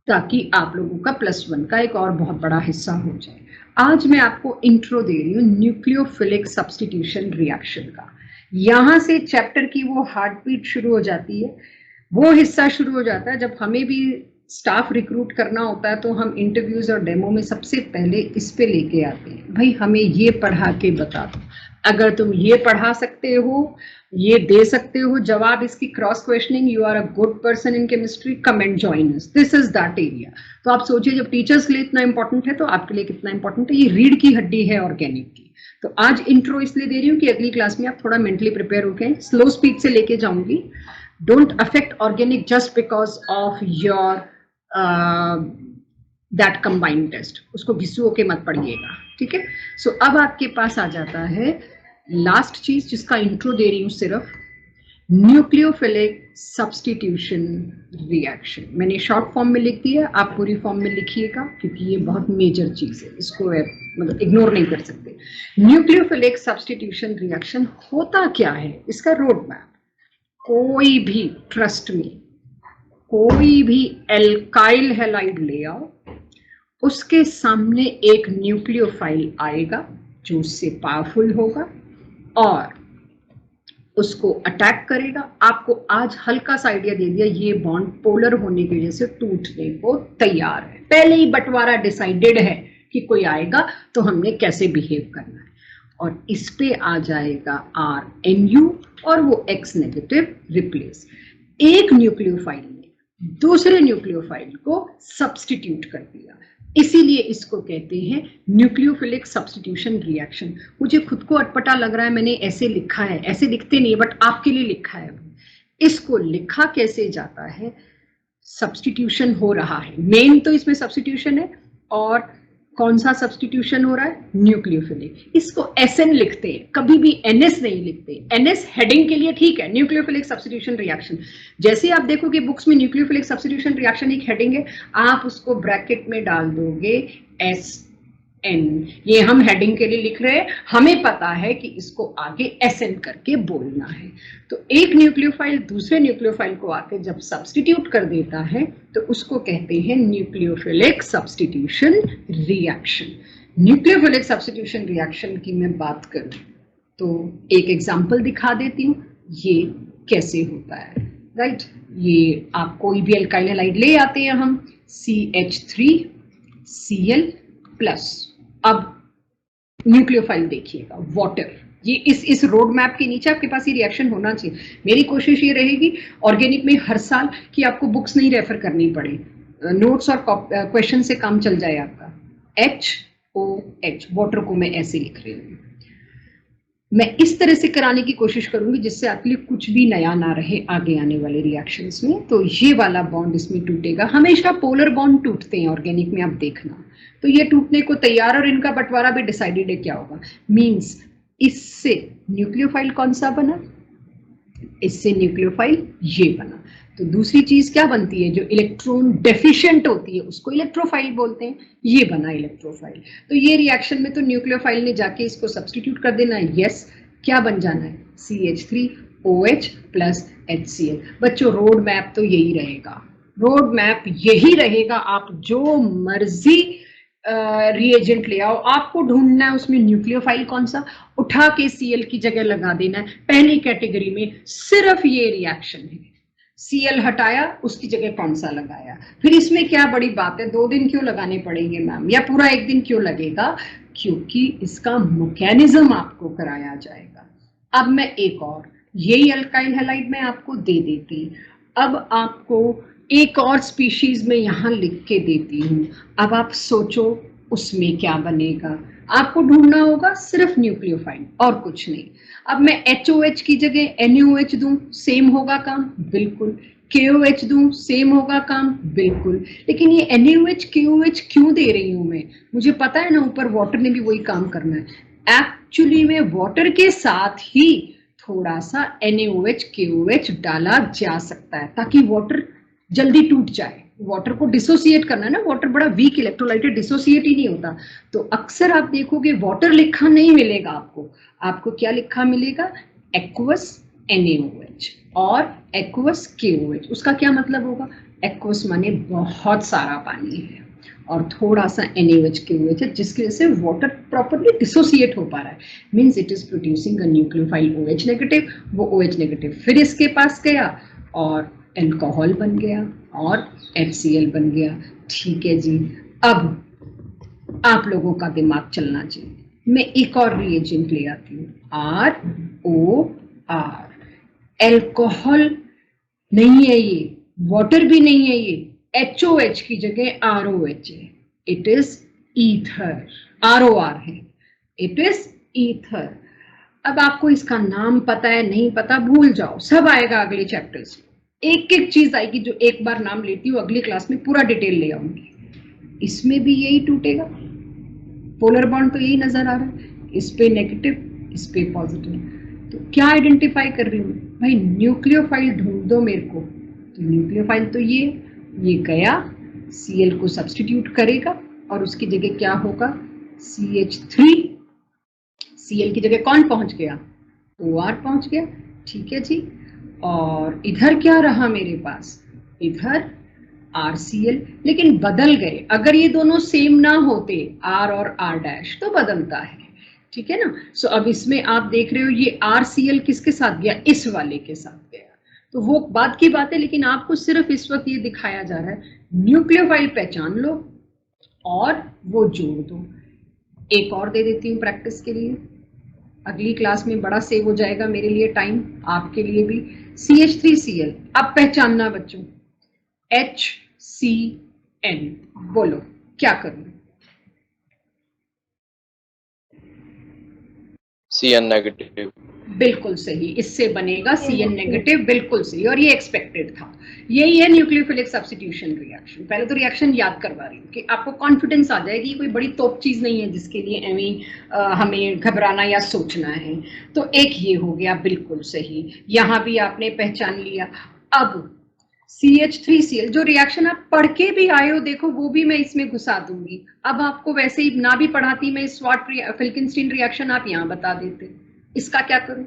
ताकि आप लोगों का +1 का एक और बहुत बड़ा हिस्सा हो जाए। आज मैं आपको इंट्रो दे रही हूँ न्यूक्लियोफिलिक सब्स्टिट्यूशन रिएक्शन का। यहां से चैप्टर की वो हार्ट बीट शुरू हो जाती है, वो हिस्सा शुरू हो जाता है जब हमें भी स्टाफ रिक्रूट करना होता है, तो हम इंटरव्यूज और डेमो में सबसे पहले इस पे लेके आते हैं, भाई हमें ये पढ़ा के बता दो, अगर तुम ये पढ़ा सकते हो, ये दे सकते हो जवाब इसकी cross questioning, you are a good person in chemistry, come and join us, this is that area. तो आप सोचिए जब टीचर्स के लिए इतना इंपॉर्टेंट है तो आपके लिए कितना इंपॉर्टेंट है। ये रीढ़ की हड्डी है ऑर्गेनिक की। तो आज इंट्रो इसलिए दे रही हूँ कि अगली क्लास में आप थोड़ा मेंटली प्रिपेयर होके, स्लो स्पीड से लेके जाऊंगी। Don't affect organic just because of your that combined test, उसको घिसू के मत पढ़िएगा, ठीक है। सो अब आपके पास आ जाता है लास्ट चीज जिसका इंट्रो दे रही हूँ सिर्फ, न्यूक्लियोफिलिक सब्स्टिट्यूशन रिएक्शन। मैंने शॉर्ट फॉर्म में लिख दिया, आप पूरी फॉर्म में लिखिएगा क्योंकि ये बहुत मेजर चीज है, इसको मतलब इग्नोर नहीं कर सकते। न्यूक्लियोफिलिक सब्स्टिट्यूशन रिएक्शन होता क्या है, इसका रोड मैप। कोई भी, ट्रस्ट में, कोई भी एल्काइल हैलाइड ले आओ, उसके सामने एक न्यूक्लियोफाइल आएगा जो उससे पावरफुल होगा और उसको अटैक करेगा। आपको आज हल्का सा आइडिया दे दिया, ये बॉन्ड पोलर होने की वजह से टूटने को तैयार है। पहले ही बंटवारा डिसाइडेड है कि कोई आएगा तो हमने कैसे बिहेव करना है, और इस पे आ जाएगा RNU और वो X नेगेटिव रिप्लेस। एक न्यूक्लियोफाइल ने दूसरे न्यूक्लियोफाइल को सब्स्टिट्यूट कर दिया, इसीलिए इसको कहते हैं न्यूक्लियोफिलिक सब्स्टिट्यूशन रिएक्शन। मुझे खुद को अटपटा लग रहा है, मैंने ऐसे लिखा है, ऐसे लिखते नहीं बट आपके लिए लिखा है। इसको लिखा कैसे जाता है, सब्स्टिट्यूशन हो रहा है, मेन तो इसमें सब्स्टिट्यूशन है, और कौन सा सब्स्टिट्यूशन हो रहा है, न्यूक्लियोफिलिक। इसको SN लिखते हैं, कभी भी NS नहीं लिखते। NS हेडिंग के लिए ठीक है, न्यूक्लियोफिलिक सब्स्टिट्यूशन रिएक्शन। जैसे आप देखोगे बुक्स में न्यूक्लियोफिलिक सब्स्टिट्यूशन रिएक्शन एक हेडिंग है, आप उसको ब्रैकेट में डाल दोगे SN। ये हम हेडिंग के लिए लिख रहे हैं, हमें पता है कि इसको आगे SN करके बोलना है। तो एक न्यूक्लियोफाइल दूसरे न्यूक्लियोफाइल को आके जब सब्स्टिट्यूट कर देता है तो उसको कहते हैं nucleophilic substitution reaction. Nucleophilic substitution reaction की मैं बात करूं तो एक एग्जांपल दिखा देती हूं, ये कैसे होता है। राइट, ये आप कोई भी अल्काइल हैलाइड ले आते हैं हम, CH3Cl+। अब न्यूक्लियोफाइल देखिएगा, वाटर। ये इस रोड मैप के नीचे आपके पास ये रिएक्शन होना चाहिए। मेरी कोशिश ये रहेगी ऑर्गेनिक में हर साल कि आपको बुक्स नहीं रेफर करनी पड़े, नोट्स और क्वेश्चन से काम चल जाए आपका। HOH, वाटर को मैं ऐसे लिख रही हूँ। मैं इस तरह से कराने की कोशिश करूंगी जिससे आपके लिए कुछ भी नया ना रहे आगे आने वाले रिएक्शंस में। तो ये वाला बॉन्ड इसमें टूटेगा, हमेशा पोलर बॉन्ड टूटते हैं ऑर्गेनिक में, आप देखना। तो ये टूटने को तैयार, और इनका बंटवारा भी डिसाइडेड है क्या होगा। मींस इससे न्यूक्लियोफाइल कौन सा बना, इससे न्यूक्लियोफाइल ये बना। तो दूसरी चीज क्या बनती है, जो इलेक्ट्रॉन डेफिशिएंट होती है उसको इलेक्ट्रोफाइल बोलते हैं, ये बना इलेक्ट्रोफाइल। तो ये रिएक्शन में तो न्यूक्लियोफाइल ने जाके इसको सब्स्टिट्यूट कर देना है। यस, क्या बन जाना है, CH3OH + HCl। बच्चों रोड मैप तो यही रहेगा, रोड मैप यही रहेगा। आप जो मर्जी रिएजेंट ले आओ, आपको ढूंढना है उसमें न्यूक्लियोफाइल कौन सा, उठा के Cl की जगह लगा देना है। पहली कैटेगरी में सिर्फ ये रिएक्शन है, Cl हटाया, उसकी जगह कौन सा लगाया। फिर इसमें क्या बड़ी बात है, 2 दिन क्यों लगाने पड़ेंगे मैम, या पूरा 1 दिन क्यों लगेगा, क्योंकि इसका मैकेनिज्म आपको कराया जाएगा। अब मैं एक और, यही अल्काइल हैलाइड में आपको दे देती, अब आपको एक और स्पीशीज में यहां लिख के देती हूं। अब आप सोचो उसमें क्या बनेगा, आपको ढूंढना होगा सिर्फ न्यूक्लियोफाइल और कुछ नहीं। अब मैं HOH की जगह NaOH दूं, सेम होगा काम, बिल्कुल। KOH दूं, सेम होगा काम, बिल्कुल। लेकिन ये NaOH KOH क्यों दे रही हूं मैं, मुझे पता है ना ऊपर वाटर ने भी वही काम करना है। एक्चुअली में वाटर के साथ ही थोड़ा सा NaOH KOH डाला जा सकता है ताकि वाटर जल्दी टूट जाए, वाटर को डिसोसिएट करना है ना, वाटर बड़ा वीक इलेक्ट्रोलाइट है, डिसोसिएट ही नहीं होता। तो अक्सर आप देखोगे वाटर लिखा नहीं मिलेगा आपको, आपको क्या लिखा मिलेगा, एक्वस NaOH और एक्वस KOH। उसका क्या मतलब होगा, एक्वस माने बहुत सारा पानी है और थोड़ा सा NaOH KOH है, जिसकी वजह से वाटर प्रॉपर्ली डिसोसिएट हो पा रहा है, means it is producing a nucleophile OH negative. वो OH नेगेटिव फिर इसके पास गया और एल्कोहल बन गया और HCl बन गया। ठीक है जी, अब आप लोगों का दिमाग चलना चाहिए, मैं एक और रिएजेंट ले आती हूँ, ROR। एल्कोहल नहीं है ये, वाटर भी नहीं है ये, HOH की जगह ROH है, इट इज ईथर। ROR है, इट इज ईथर। अब आपको इसका नाम पता है नहीं पता भूल जाओ, सब आएगा अगले चैप्टर्स में, एक एक चीज आएगी जो एक बार नाम लेती हूँ अगली क्लास में पूरा डिटेल ले आऊंगी। इसमें भी यही टूटेगा, पोलर बॉन्ड तो यही नजर आ रहा है, इस पे नेगेटिव इस पे पॉजिटिव। तो क्या आइडेंटिफाई कर रही हूँ भाई, न्यूक्लियोफाइल ढूंढ दो मेरे को। तो न्यूक्लियोफाइल तो ये गया, Cl को सब्स्टिट्यूट करेगा और उसकी जगह क्या होगा, CH3। Cl की जगह कौन पहुंच गया, OR पहुंच गया। ठीक है जी, और इधर क्या रहा मेरे पास, इधर RCl, लेकिन बदल गए। अगर ये दोनों सेम ना होते R और R' तो बदलता है, ठीक है ना। सो अब इसमें आप देख रहे हो ये RCl किसके साथ गया, इस वाले के साथ गया, तो वो बात की बात है, लेकिन आपको सिर्फ इस वक्त ये दिखाया जा रहा है, न्यूक्लियोफाइल पहचान लो और वो जोड़ दो। एक और दे देती हूँ प्रैक्टिस के लिए, अगली क्लास में बड़ा सेव हो जाएगा मेरे लिए टाइम, आपके लिए भी। CH3Cl, अब पहचानना बच्चों, HCN, बोलो क्या करूं, CN नेगेटिव। बिल्कुल सही, इससे बनेगा CN नेगेटिव, बिल्कुल सही, और ये एक्सपेक्टेड था। यही है न्यूक्लियोफिलिक सब्स्टिट्यूशन रिएक्शन। पहले तो रिएक्शन याद करवा रही हूँ कि आपको कॉन्फिडेंस आ जाएगी, कोई बड़ी तोप चीज नहीं है जिसके लिए हमें घबराना या सोचना है। तो एक ये हो गया बिल्कुल सही, यहाँ भी आपने पहचान लिया। अब CH3Cl जो रिएक्शन आप पढ़ के भी आए हो, देखो वो भी मैं इसमें घुसा दूंगी। अब आपको वैसे ही ना भी पढ़ाती मैं, स्वाट फिल्किंस्टीन रिएक्शन आप यहाँ बता देते, इसका क्या करूं,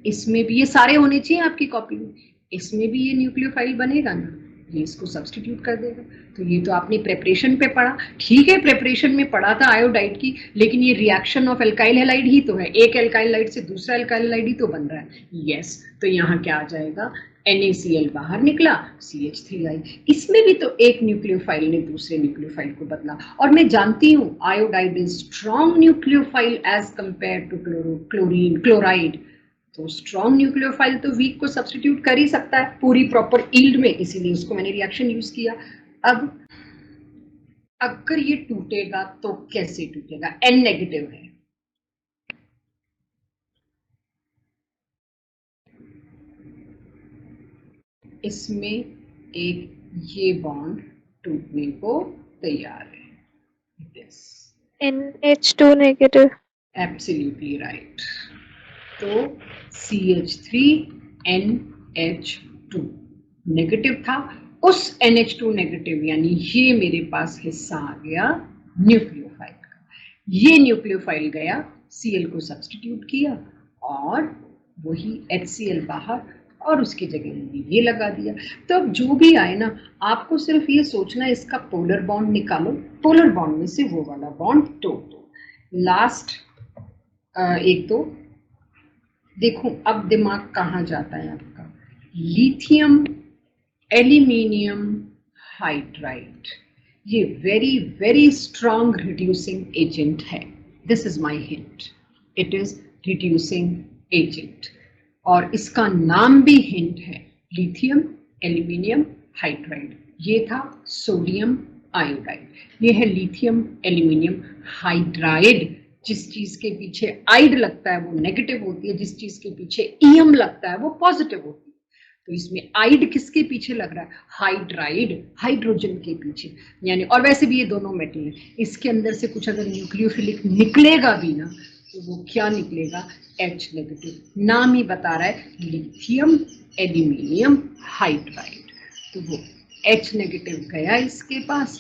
इसमें भी ये सारे होने चाहिए आपकी कॉपी में, इसमें भी ये न्यूक्लियोफाइल बनेगा ना, ये इसको सब्स्टिट्यूट कर देगा। तो ये तो आपने प्रेपरेशन पे पढ़ा, ठीक है प्रेपरेशन में पढ़ा था आयोडाइड की, लेकिन ये रिएक्शन ऑफ एल्काइल हैलाइड ही तो है, एक एल्काइल हैलाइड से दूसरा एल्काइल हैलाइड ही तो बन रहा है। यस, तो यहाँ क्या आ जाएगा, NaCl बाहर निकला, CH3 आई। इसमें भी तो एक न्यूक्लियोफाइल ने दूसरे न्यूक्लियोफाइल को बदला, और मैं जानती हूँ iodide is strong nucleophile as compare to chloride. तो स्ट्रॉन्ग न्यूक्लियोफाइल तो वीक को सब्स्टिट्यूट कर ही सकता है पूरी प्रॉपर यील्ड में, इसीलिए उसको मैंने रिएक्शन यूज किया। अब अगर ये टूटेगा तो कैसे टूटेगा, N नेगेटिव है, इसमें एक ये बॉन्ड टूटने को तैयार है, this NH2 negative, absolutely right. तो CH3 NH2 नेगेटिव था, उस NH2 नेगेटिव यानी ये मेरे पास हिस्सा आ गया न्यूक्लियोफाइल का, ये न्यूक्लियोफाइल गया, Cl को सब्स्टिट्यूट किया और वही HCl बाहर, और उसकी जगह मैंने ये लगा दिया। तो अब जो भी आए ना, आपको सिर्फ ये सोचना इसका पोलर बॉन्ड निकालो, पोलर बॉन्ड में से वो वाला बॉन्ड तोड़ दो। लास्ट एक तो देखो अब दिमाग कहाँ जाता है आपका, लिथियम एल्यूमिनियम हाइड्राइड, ये very very strong reducing agent है, this is my hint, it is reducing agent, और इसका नाम भी हिंट है, लिथियम एल्यूमिनियम हाइड्राइड। ये था सोडियम आयोडाइड, ये है लिथियम एल्यूमिनियम हाइड्राइड। जिस चीज के पीछे आइड लगता है वो नेगेटिव होती है, जिस चीज के पीछे ईएम लगता है वो पॉजिटिव होती है। तो इसमें आइड किसके पीछे लग रहा है, हाइड्राइड, हाइड्रोजन के पीछे, यानी, और वैसे भी ये दोनों मेटल है, इसके अंदर से कुछ अगर न्यूक्लियोफिलिक निकलेगा भी ना तो वो क्या निकलेगा, H नेगेटिव, नाम ही बता रहा है लिथियम एल्यूमिनियम हाइड्राइड। तो वो H नेगेटिव गया इसके पास,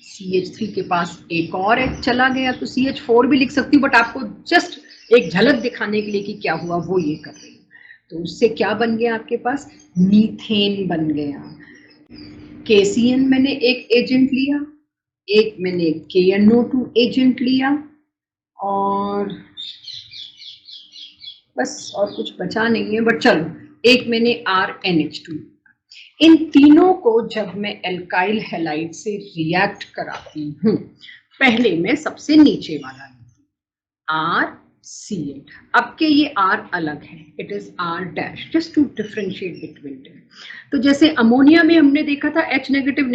CH3 के पास एक और H चला गया, तो CH4 भी लिख सकती हूँ, बट आपको जस्ट एक झलक दिखाने के लिए कि क्या हुआ वो ये कर रही हूँ। तो उससे क्या बन गया आपके पास, मीथेन बन गया। KCN मैंने एक एजेंट लिया, एक मैंने KNO2 एजेंट लिया, और बस और कुछ बचा नहीं है, बट चलो एक मैंने RNH2। इन तीनों को जब मैं एल्काइल हैलाइड से रिएक्ट कराती हूँ, पहले मैं सबसे नीचे वाला लेती हूँ RCH। अब के ये R अलग है, it is R dash, just to differentiate between them. तो जैसे अमोनिया में हमने देखा था H नेगेटिव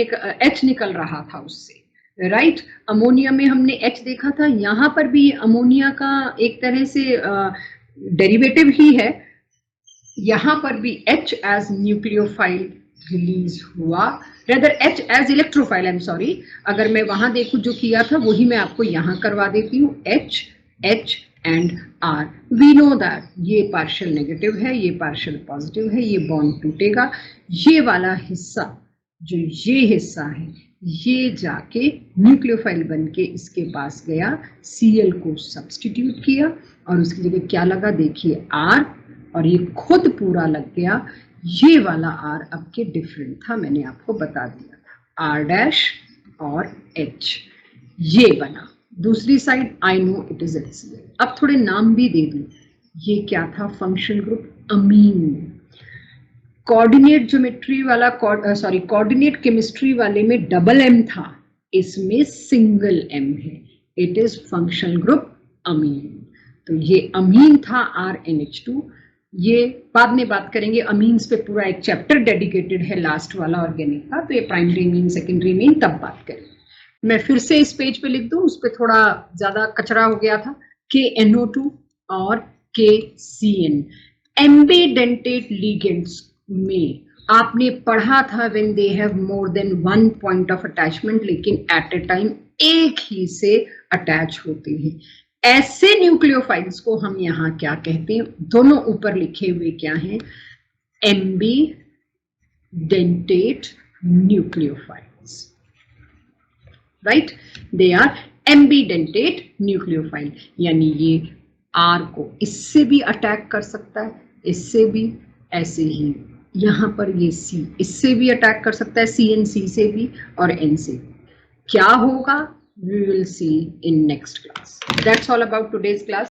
H निकल रहा था उससे, राइट अमोनिया में हमने H देखा था, यहाँ पर भी अमोनिया का एक तरह से डेरिवेटिव ही है, यहाँ पर भी H एज न्यूक्लियोफाइल रिलीज हुआ, rather H as electrophile, I am sorry, अगर मैं वहां देखूं जो किया था वही मैं आपको यहाँ करवा देती हूँ, H and R। We know that ये पार्शियल नेगेटिव है, ये पार्शियल पॉजिटिव है, ये बॉन्ड टूटेगा, ये वाला हिस्सा जो ये हिस्सा है ये जाके न्यूक्लियोफाइल बन के इसके पास गया, Cl को सब्स्टिट्यूट किया और उसकी जगह क्या लगा देखिए R, और ये खुद पूरा लग गया, ये वाला R अब के डिफरेंट था, मैंने आपको बता दिया था, R डैश और H ये बना। दूसरी side I know it is HCl। अब थोड़े नाम भी दे दूं, ये क्या था, फंक्शनल ग्रुप अमीन। कोऑर्डिनेट ज्योमेट्री वाला कोऑर्डिनेट केमिस्ट्री वाले में डबल M था, इसमें सिंगल M है, इट इज फंक्शनल ग्रुप अमीन। तो ये अमीन था RNH2, ये बाद में बात करेंगे, अमीन्स पे पूरा एक चैप्टर डेडिकेटेड है लास्ट वाला ऑर्गेनिक का, तो ये प्राइमरी मीन सेकेंडरी मीन तब बात करेंगे। मैं फिर से इस पेज पे लिख दूं, उस पे थोड़ा ज्यादा कचरा हो गया था, KNO2 और KCN। एम्बिडेंटेट लिगेंड्स में आपने पढ़ा था when they have more than one point of attachment, लेकिन एट ए टाइम एक ही से अटैच होते हैं, ऐसे न्यूक्लियोफाइल्स को हम यहाँ क्या कहते हैं, दोनों ऊपर लिखे हुए क्या हैं, ambidentate nucleophiles, right, they are ambidentate nucleophile, यानी ये R को इससे भी अटैक कर सकता है, इससे भी, ऐसे ही यहाँ पर ये C इससे भी अटैक कर सकता है, CNC से भी और N से भी। क्या होगा we will see in next class. That's all about today's class.